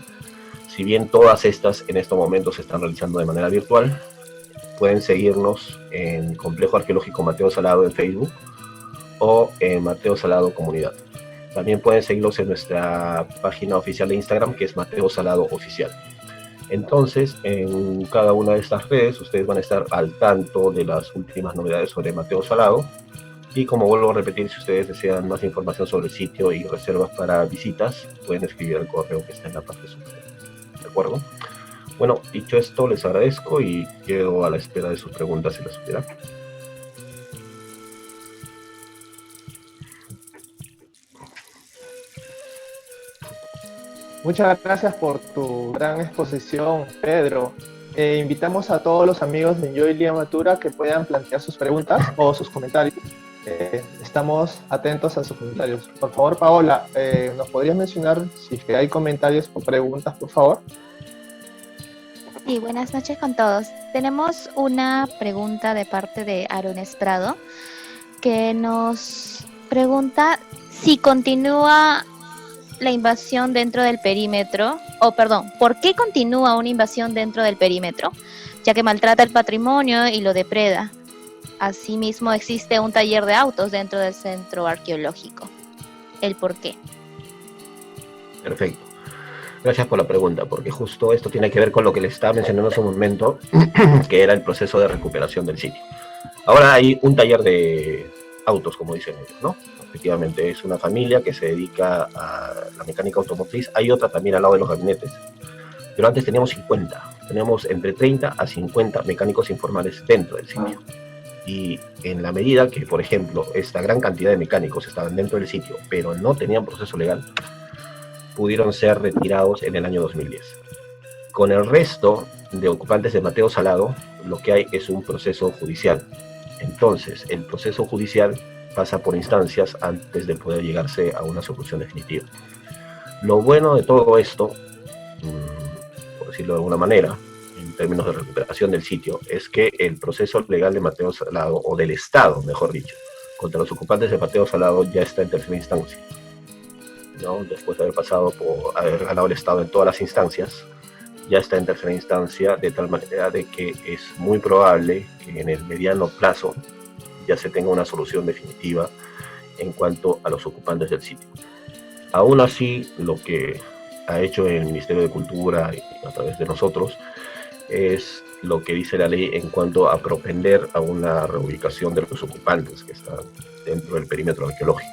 Si bien todas estas en estos momentos se están realizando de manera virtual, pueden seguirnos en Complejo Arqueológico Mateo Salado en Facebook o en Mateo Salado Comunidad. También pueden seguirnos en nuestra página oficial de Instagram, que es Mateo Salado Oficial. Entonces, en cada una de estas redes, ustedes van a estar al tanto de las últimas novedades sobre Mateo Salado. Y como vuelvo a repetir, si ustedes desean más información sobre el sitio y reservas para visitas, pueden escribir al correo que está en la parte superior. ¿De acuerdo? Bueno, dicho esto, les agradezco y quedo a la espera de sus preguntas si las hubiera. Muchas gracias por tu gran exposición, Pedro. Invitamos a todos los amigos de Enjoy Limatura que puedan plantear sus preguntas o sus comentarios. Estamos atentos a sus comentarios. Por favor, Paola, ¿nos podrías mencionar si es que hay comentarios o preguntas, por favor? Sí, buenas noches con todos. Tenemos una pregunta de parte de Aaron Estrado que nos pregunta si continúa la invasión dentro del perímetro, ¿por qué continúa una invasión dentro del perímetro? Ya que maltrata el patrimonio y lo depreda. Asimismo, existe un taller de autos dentro del centro arqueológico. ¿El por qué? Perfecto. Gracias por la pregunta, porque justo esto tiene que ver con lo que les estaba mencionando hace un momento, que era el proceso de recuperación del sitio. Ahora hay un taller de autos, como dicen ellos, ¿no? Efectivamente, es una familia que se dedica a la mecánica automotriz. Hay otra también al lado de los gabinetes, pero antes teníamos 50. Teníamos entre 30 a 50 mecánicos informales dentro del sitio. Y en la medida que, por ejemplo, esta gran cantidad de mecánicos estaban dentro del sitio, pero no tenían proceso legal, pudieron ser retirados en el año 2010. Con el resto de ocupantes de Mateo Salado, lo que hay es un proceso judicial. Entonces, el proceso judicial pasa por instancias antes de poder llegarse a una solución definitiva. Lo bueno de todo esto, por decirlo de alguna manera, en términos de recuperación del sitio, es que el proceso legal de Mateo Salado, o del Estado, mejor dicho, contra los ocupantes de Mateo Salado ya está en tercera instancia, ¿no? Después de haber ganado el Estado en todas las instancias, ya está en tercera instancia, de tal manera de que es muy probable que en el mediano plazo ya se tenga una solución definitiva en cuanto a los ocupantes del sitio. Aún así, lo que ha hecho el Ministerio de Cultura y a través de nosotros es lo que dice la ley en cuanto a propender a una reubicación de los ocupantes que están dentro del perímetro arqueológico.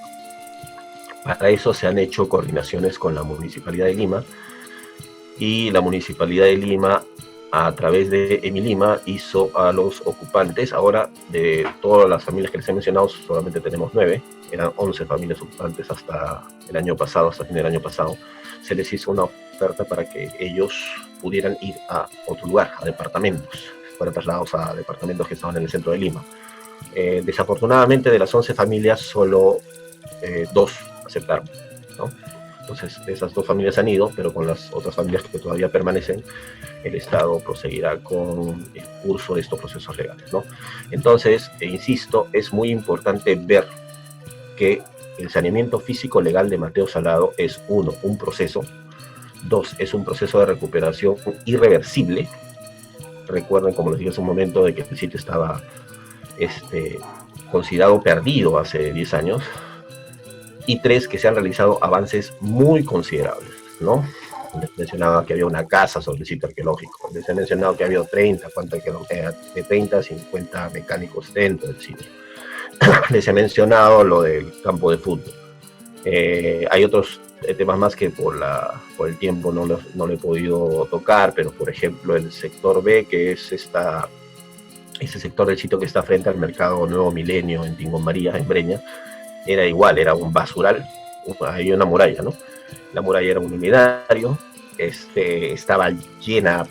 Para eso se han hecho coordinaciones con la Municipalidad de Lima, y la Municipalidad de Lima, a través de Emilima, hizo a los ocupantes. Ahora, de todas las familias que les he mencionado, solamente tenemos 9, eran 11 familias ocupantes hasta el año pasado, hasta fin del año pasado. Se les hizo una oferta para que ellos pudieran ir a otro lugar, a departamentos, fueran trasladados a departamentos que estaban en el centro de Lima. Desafortunadamente, de las 11 familias, solo 2 aceptaron, ¿no? Entonces, esas 2 familias han ido, pero con las otras familias que todavía permanecen, el Estado proseguirá con el curso de estos procesos legales, ¿no? Entonces, insisto, es muy importante ver que el saneamiento físico legal de Mateo Salado es, 1, un proceso; 2, es un proceso de recuperación irreversible. Recuerden, como les dije hace un momento, de que el sitio estaba considerado perdido hace 10 años. Y 3, que se han realizado avances muy considerables, ¿no? Les mencionaba que había una casa sobre el sitio arqueológico. Les he mencionado que había 30, de 30 a 50 mecánicos dentro del sitio. Les he mencionado lo del campo de fútbol. Hay otros temas más que por el tiempo no lo he podido tocar, pero por ejemplo el sector B, que es ese sector del sitio que está frente al mercado Nuevo Milenio en Tingo María, en Breña, era igual, era un basural. Hay una muralla, ¿no? La muralla era un luminario, estaba llena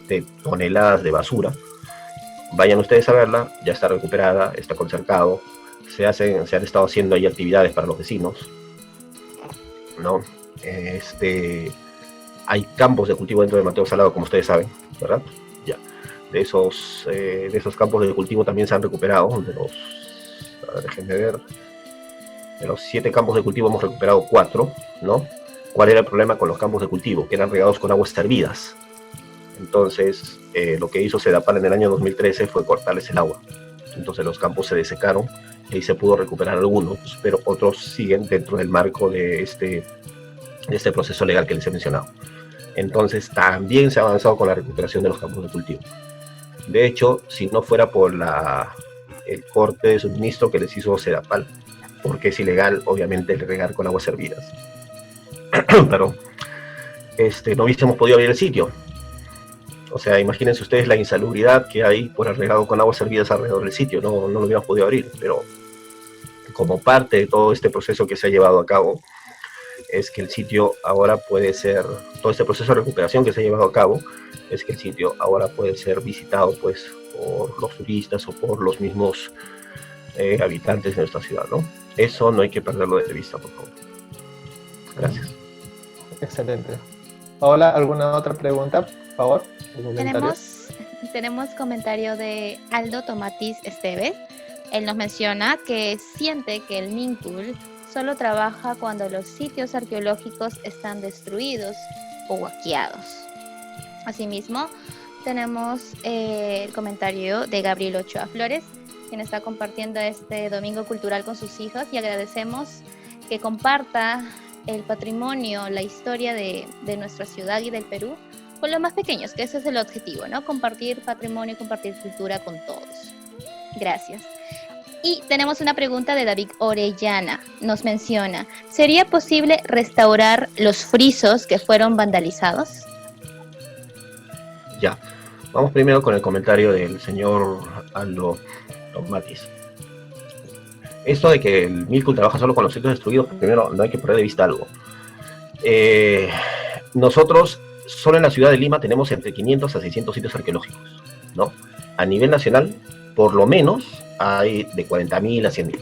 de toneladas de basura. Vayan ustedes a verla, ya está recuperada, está con cercado, se han estado haciendo ahí actividades para los vecinos, ¿no? Hay campos de cultivo dentro de Mateo Salado, como ustedes saben, ¿verdad? Ya. De esos campos de cultivo también se han recuperado, déjenme ver, de los 7 campos de cultivo hemos recuperado 4, ¿no? ¿Cuál era el problema con los campos de cultivo? Que eran regados con aguas hervidas. Entonces, lo que hizo Sedapal en el año 2013 fue cortarles el agua. Entonces los campos se desecaron y ahí se pudo recuperar algunos, pero otros siguen dentro del marco de este proceso legal que les he mencionado. Entonces, también se ha avanzado con la recuperación de los campos de cultivo. De hecho, si no fuera por el corte de suministro que les hizo Sedapal, porque es ilegal, obviamente, el regar con aguas hervidas, pero no hubiésemos podido abrir el sitio. O sea, imagínense ustedes la insalubridad que hay por el regado con aguas hervidas alrededor del sitio. No lo hubiéramos podido abrir, pero como parte de todo este proceso que se ha llevado a cabo, es que el sitio ahora puede ser, todo este proceso de recuperación que se ha llevado a cabo, es que el sitio ahora puede ser visitado pues por los turistas o por los mismos habitantes de nuestra ciudad, ¿no? Eso no hay que perderlo de vista, por favor. Gracias. Excelente. Paola, ¿alguna otra pregunta, por favor? Tenemos comentario de Aldo Tomatis Esteves. Él nos menciona que siente que el MINCUL solo trabaja cuando los sitios arqueológicos están destruidos o huaqueados. Asimismo, tenemos el comentario de Gabriel Ochoa Flores, quien está compartiendo este domingo cultural con sus hijos, y agradecemos que comparta el patrimonio, la historia de nuestra ciudad y del Perú con los más pequeños, que ese es el objetivo, ¿no? Compartir patrimonio y compartir cultura con todos. Gracias. Y tenemos una pregunta de David Orellana. Nos menciona, ¿sería posible restaurar los frisos que fueron vandalizados? Ya, vamos primero con el comentario del señor Aldo Tomatis. Esto de que el MINCUL trabaja solo con los sitios destruidos, primero no hay que perder de vista algo. Nosotros solo en la ciudad de Lima tenemos entre 500 a 600 sitios arqueológicos, ¿no? A nivel nacional, por lo menos, hay de 40.000 a 100.000.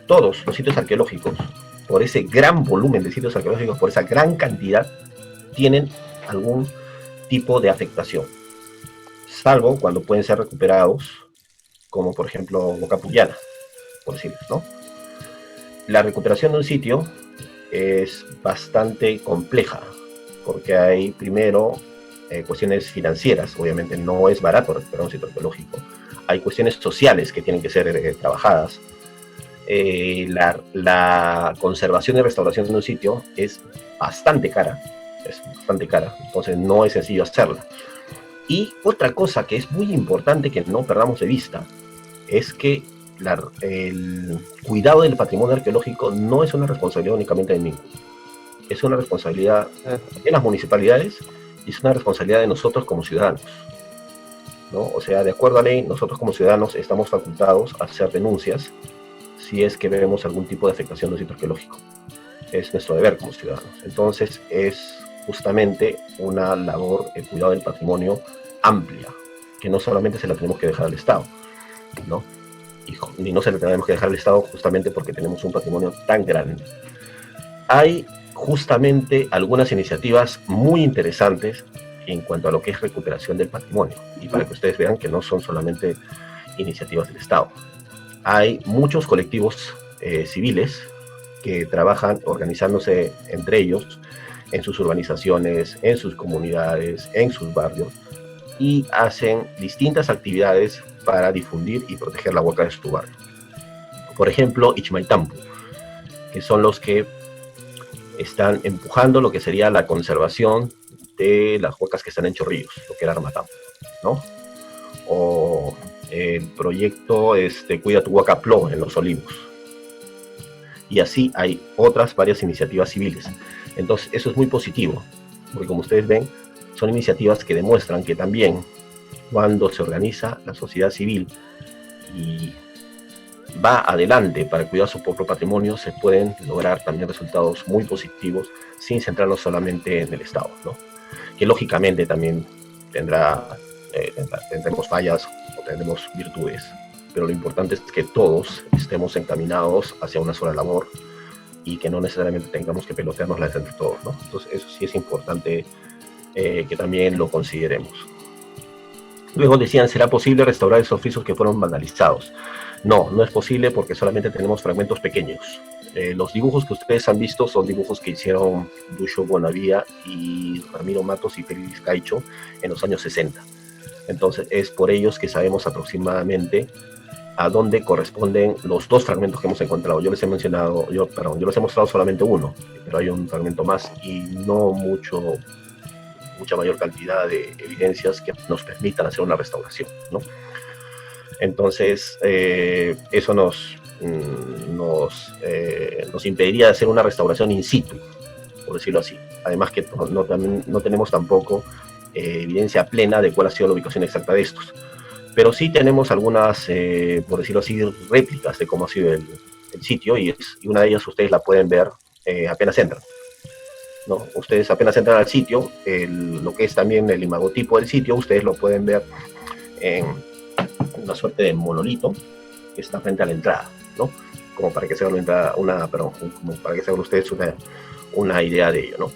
Todos los sitios arqueológicos, por ese gran volumen de sitios arqueológicos, por esa gran cantidad, tienen algún tipo de afectación, salvo cuando pueden ser recuperados, como por ejemplo Bocapullana, por decirlo, ¿no? La recuperación de un sitio es bastante compleja, porque hay primero cuestiones financieras, obviamente no es barato recuperar un sitio arqueológico, hay cuestiones sociales que tienen que ser trabajadas, la conservación y restauración de un sitio es bastante cara, entonces no es sencillo hacerla. Y otra cosa que es muy importante que no perdamos de vista es que el cuidado del patrimonio arqueológico no es una responsabilidad únicamente del MINCUL, es una responsabilidad de las municipalidades y es una responsabilidad de nosotros como ciudadanos, ¿no? O sea, de acuerdo a ley, nosotros como ciudadanos estamos facultados a hacer denuncias si es que vemos algún tipo de afectación de un sitio arqueológico. Es nuestro deber como ciudadanos. Entonces es justamente una labor, el cuidado del patrimonio amplia, que no solamente se la tenemos que dejar al Estado, ¿no? Y no se la tenemos que dejar al Estado justamente porque tenemos un patrimonio tan grande. Hay justamente algunas iniciativas muy interesantes en cuanto a lo que es recuperación del patrimonio, y para que ustedes vean que no son solamente iniciativas del Estado. Hay muchos colectivos civiles que trabajan organizándose entre ellos en sus urbanizaciones, en sus comunidades, en sus barrios, y hacen distintas actividades para difundir y proteger la huaca de su barrio. Por ejemplo, Ichmaitampu, que son los que están empujando lo que sería la conservación de las huacas que están en Chorrillos, lo que era Armatampu, ¿no? O el proyecto Cuida tu Huaca Plo en Los Olivos. Y así hay varias iniciativas civiles. Entonces eso es muy positivo, porque como ustedes ven, son iniciativas que demuestran que también cuando se organiza la sociedad civil y va adelante para cuidar su propio patrimonio, se pueden lograr también resultados muy positivos sin centrarnos solamente en el Estado, ¿no? Que lógicamente también tendremos fallas o tendremos virtudes, pero lo importante es que todos estemos encaminados hacia una sola labor y que no necesariamente tengamos que pelotearnos la entre todos, ¿no? Entonces eso sí es importante que también lo consideremos. Luego decían, ¿será posible restaurar esos frisos que fueron vandalizados? No, no es posible porque solamente tenemos fragmentos pequeños. Los dibujos que ustedes han visto son dibujos que hicieron Ducho Bonavía y Ramiro Matos y Félix Caicho en los años 60. Entonces es por ellos que sabemos aproximadamente a dónde corresponden los dos fragmentos que hemos encontrado. Yo les he mostrado solamente uno, pero hay un fragmento más y no mucha mayor cantidad de evidencias que nos permitan hacer una restauración, ¿no? Entonces, eso nos impediría hacer una restauración in situ, por decirlo así. Además que no tenemos tampoco evidencia plena de cuál ha sido la ubicación exacta de estos. Pero sí tenemos algunas, por decirlo así, réplicas de cómo ha sido el sitio, y una de ellas ustedes la pueden ver apenas entran, ¿no? Ustedes apenas entran al sitio, lo que es también el imagotipo del sitio, ustedes lo pueden ver en una suerte de monolito que está frente a la entrada, ¿no? Como para que se hagan como para que se hagan ustedes una idea de ello, ¿no?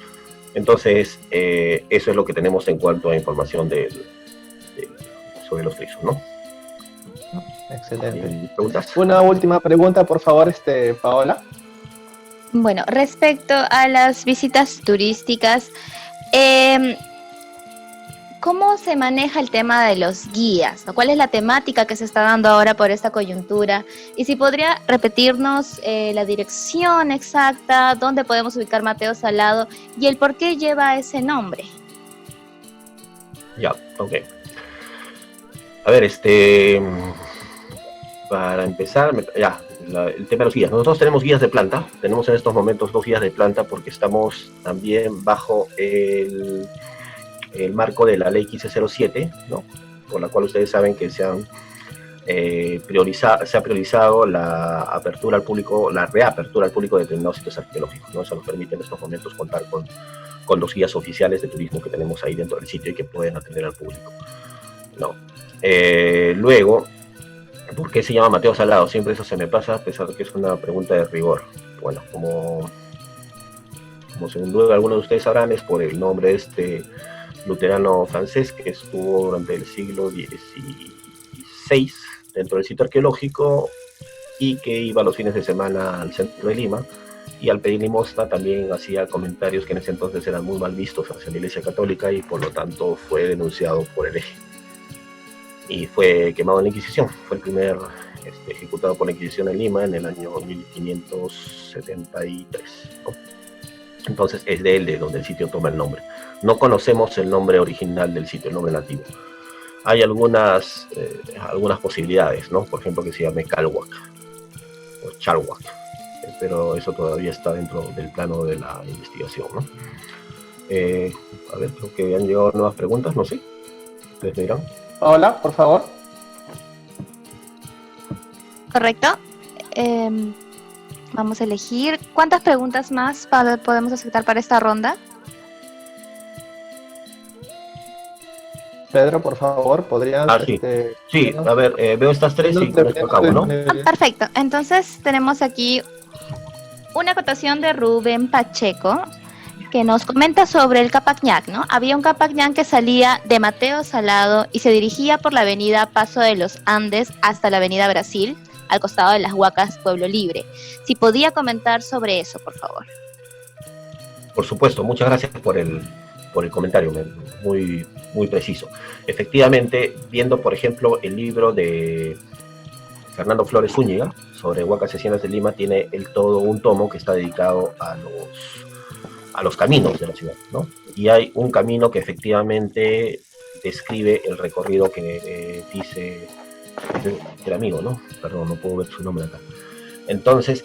Entonces, eso es lo que tenemos en cuanto a información sobre los frisos, ¿no? Excelente. ¿Preguntas? Una última pregunta, por favor, Paola. Bueno, respecto a las visitas turísticas, ¿cómo se maneja el tema de los guías? ¿No? ¿Cuál es la temática que se está dando ahora por esta coyuntura? Y si podría repetirnos la dirección exacta, dónde podemos ubicar Mateo Salado y el por qué lleva ese nombre. Ya, ok. A ver, para empezar, el tema de los guías. Nosotros tenemos guías de planta, tenemos en estos momentos 2 guías de planta porque estamos también bajo el marco de la ley 1507, ¿no? Por la cual ustedes saben que se ha priorizado la apertura al público, la reapertura al público de determinados sitios arqueológicos, ¿no? Eso nos permite en estos momentos contar con los guías oficiales de turismo que tenemos ahí dentro del sitio y que pueden atender al público, ¿no? Luego, ¿por qué se llama Mateo Salado? Siempre eso se me pasa, a pesar de que es una pregunta de rigor. Bueno, como según duda algunos de ustedes sabrán, es por el nombre de este luterano francés que estuvo durante el siglo XVI dentro del sitio arqueológico y que iba los fines de semana al centro de Lima, y al pedir limosna también hacía comentarios que en ese entonces eran muy mal vistos hacia la Iglesia Católica y por lo tanto fue denunciado por hereje y fue quemado en la Inquisición. Fue el primer ejecutado por la Inquisición en Lima en el año 1573, ¿no? Entonces es de él de donde el sitio toma el nombre. No conocemos el nombre original del sitio, el nombre nativo. Hay algunas posibilidades, ¿no? Por ejemplo, que se llame Calhuac o Chalhuac, pero eso todavía está dentro del plano de la investigación, ¿no? A ver, creo que han llegado nuevas preguntas, no sé. ¿Ustedes me dirán? Paola, por favor. ¿Correcto? Vamos a elegir. ¿Cuántas preguntas más podemos aceptar para esta ronda? Pedro, por favor, ¿podrías...? Sí. Sí, a ver, veo estas 3 y con esto acabo, ¿no? Perfecto. Entonces tenemos aquí una acotación de Rubén Pacheco que nos comenta sobre el Capacñac, ¿no? Había un Capacñac que salía de Mateo Salado y se dirigía por la avenida Paso de los Andes hasta la avenida Brasil, al costado de las Huacas Pueblo Libre. Si podía comentar sobre eso, por favor. Por supuesto, muchas gracias por el comentario, muy, muy preciso. Efectivamente, viendo, por ejemplo, el libro de Fernando Flores Zúñiga sobre Huacas Asesinas de Lima, tiene todo un tomo que está dedicado a los caminos de la ciudad, ¿no? Y hay un camino que efectivamente describe el recorrido que dice el amigo, ¿no? Perdón, no puedo ver su nombre acá. Entonces,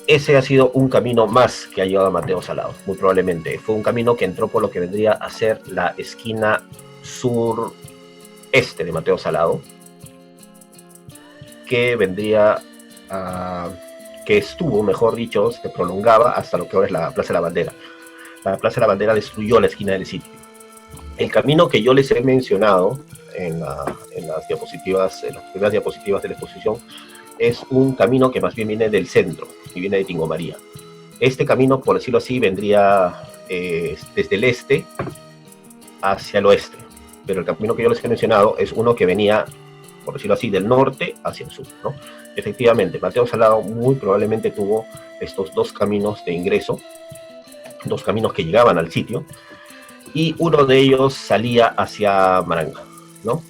ese ha sido un camino más que ha llegado a Mateo Salado, muy probablemente. Fue un camino que entró por lo que vendría a ser la esquina sureste de Mateo Salado, que estuvo, mejor dicho, se prolongaba hasta lo que ahora es la Plaza de la Bandera. La Plaza de la Bandera destruyó la esquina del sitio. El camino que yo les he mencionado en las primeras diapositivas de la exposición, es un camino que más bien viene del centro, y viene de Tingo María. Este camino, por decirlo así, vendría desde el este hacia el oeste, pero el camino que yo les he mencionado es uno que venía, por decirlo así, del norte hacia el sur, ¿no? Efectivamente, Mateo Salado muy probablemente tuvo estos 2 caminos de ingreso, 2 caminos que llegaban al sitio, y uno de ellos salía hacia Maranga, ¿no?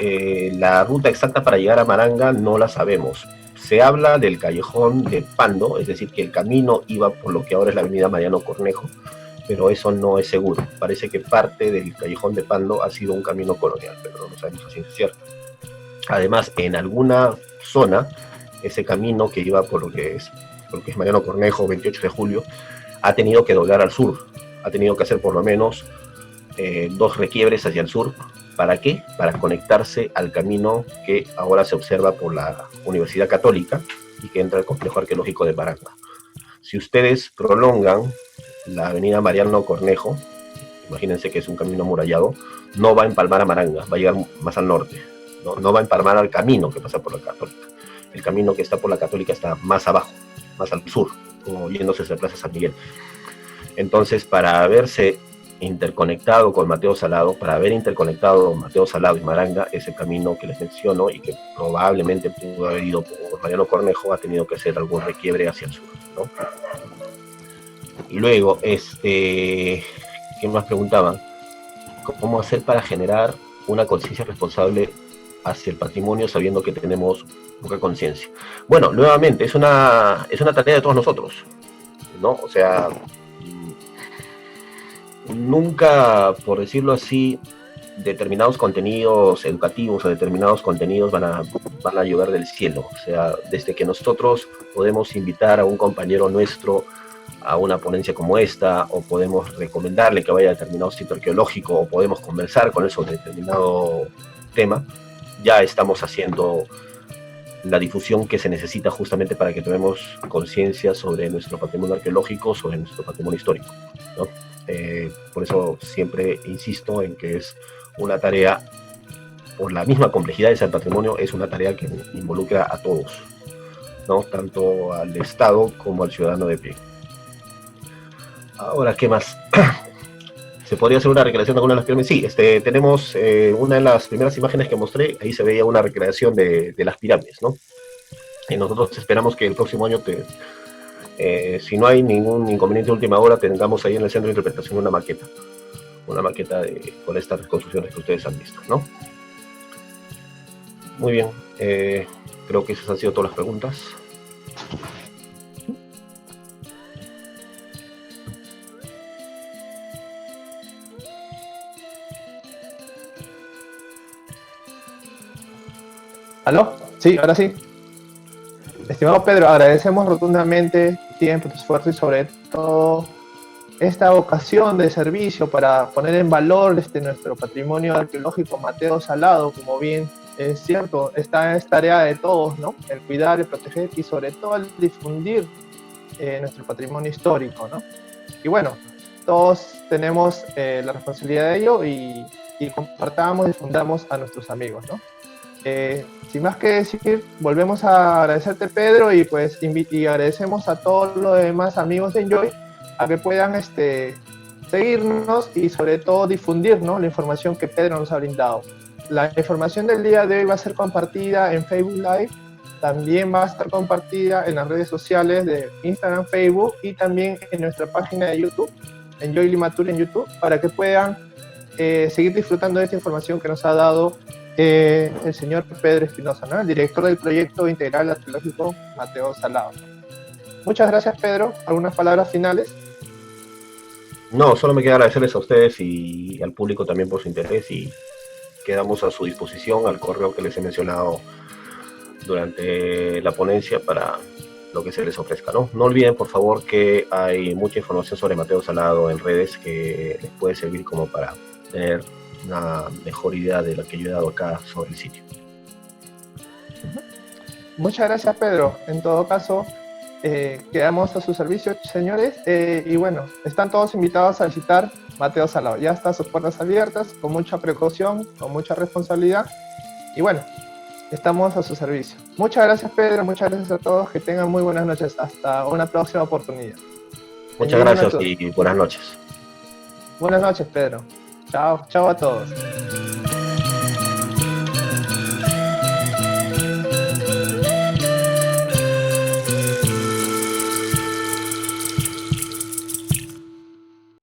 La ruta exacta para llegar a Maranga no la sabemos. Se habla del callejón de Pando, es decir, que el camino iba por lo que ahora es la avenida Mariano Cornejo, pero eso no es seguro. Parece que parte del callejón de Pando ha sido un camino colonial, pero no lo sabemos a ciencia cierta. Además, en alguna zona, ese camino que iba por lo que es Mariano Cornejo, 28 de julio, ha tenido que doblar al sur. Ha tenido que hacer por lo menos 2 requiebres hacia el sur. ¿Para qué? Para conectarse al camino que ahora se observa por la Universidad Católica y que entra al complejo arqueológico de Maranga. Si ustedes prolongan la avenida Mariano Cornejo, imagínense que es un camino amurallado, no va a empalmar a Maranga, va a llegar más al norte, no va a empalmar al camino que pasa por la Católica. El camino que está por la Católica está más abajo, más al sur, como yéndose hacia Plaza San Miguel. Entonces, para haberse interconectado con Mateo Salado, para haber interconectado Mateo Salado y Maranga, ese camino que les menciono y que probablemente pudo haber ido por Mariano Cornejo, ha tenido que hacer algún requiebre hacia el sur, ¿no? Y luego, ¿qué más preguntaban? ¿Cómo hacer para generar una conciencia responsable hacia el patrimonio sabiendo que tenemos poca conciencia? Bueno, nuevamente, es una tarea de todos nosotros, ¿no? O sea, nunca, por decirlo así, determinados contenidos educativos o determinados contenidos van a llover del cielo. O sea, desde que nosotros podemos invitar a un compañero nuestro a una ponencia como esta, o podemos recomendarle que vaya a determinado sitio arqueológico, o podemos conversar con él sobre determinado tema, ya estamos haciendo la difusión que se necesita justamente para que tomemos conciencia sobre nuestro patrimonio arqueológico, sobre nuestro patrimonio histórico, ¿no? Por eso siempre insisto en que es una tarea, por la misma complejidad de ese patrimonio, es una tarea que involucra a todos, ¿no? Tanto al Estado como al ciudadano de pie. Ahora, ¿qué más? ¿Se podría hacer una recreación de alguna de las pirámides? Sí, tenemos una de las primeras imágenes que mostré, ahí se veía una recreación de las pirámides, ¿no? Y nosotros esperamos que el próximo año, si no hay ningún inconveniente de última hora, tengamos ahí en el centro de interpretación una maqueta con estas reconstrucciones que ustedes han visto, ¿no? Muy bien, creo que esas han sido todas las preguntas. ¿Aló? Sí, ahora sí. Estimado Pedro, agradecemos rotundamente tu tiempo, tu esfuerzo y sobre todo esta vocación de servicio para poner en valor nuestro patrimonio arqueológico Mateo Salado. Como bien es cierto, esta es tarea de todos, ¿no? El cuidar, el proteger y sobre todo el difundir nuestro patrimonio histórico, ¿no? Y bueno, todos tenemos la responsabilidad de ello y compartamos, difundamos a nuestros amigos, ¿no? Sin más que decir, volvemos a agradecerte, Pedro, y pues y agradecemos a todos los demás amigos de Enjoy a que puedan seguirnos y sobre todo difundir, ¿no?, la información que Pedro nos ha brindado. La información del día de hoy va a ser compartida en Facebook Live, también va a estar compartida en las redes sociales de Instagram, Facebook y también en nuestra página de YouTube, Enjoy Limatur en YouTube, para que puedan seguir disfrutando de esta información que nos ha dado el señor Pedro Espinosa, ¿no?, el director del proyecto integral arqueológico Mateo Salado. Muchas gracias, Pedro. ¿Algunas palabras finales? No, solo me queda agradecerles a ustedes y al público también por su interés, y quedamos a su disposición al correo que les he mencionado durante la ponencia para lo que se les ofrezca, ¿no? No olviden, por favor, que hay mucha información sobre Mateo Salado en redes que les puede servir como para tener una mejor idea de la que yo he dado acá sobre el sitio. Muchas gracias, Pedro. En todo caso, quedamos a su servicio, señores, y bueno, están todos invitados a visitar Mateo Salado. Ya están sus puertas abiertas, con mucha precaución, con mucha responsabilidad, y bueno, estamos a su servicio. Muchas gracias, Pedro, muchas gracias a todos, que tengan muy buenas noches, hasta una próxima oportunidad. Muchas gracias y buenas noches. Buenas noches, Pedro. Chao, chao a todos.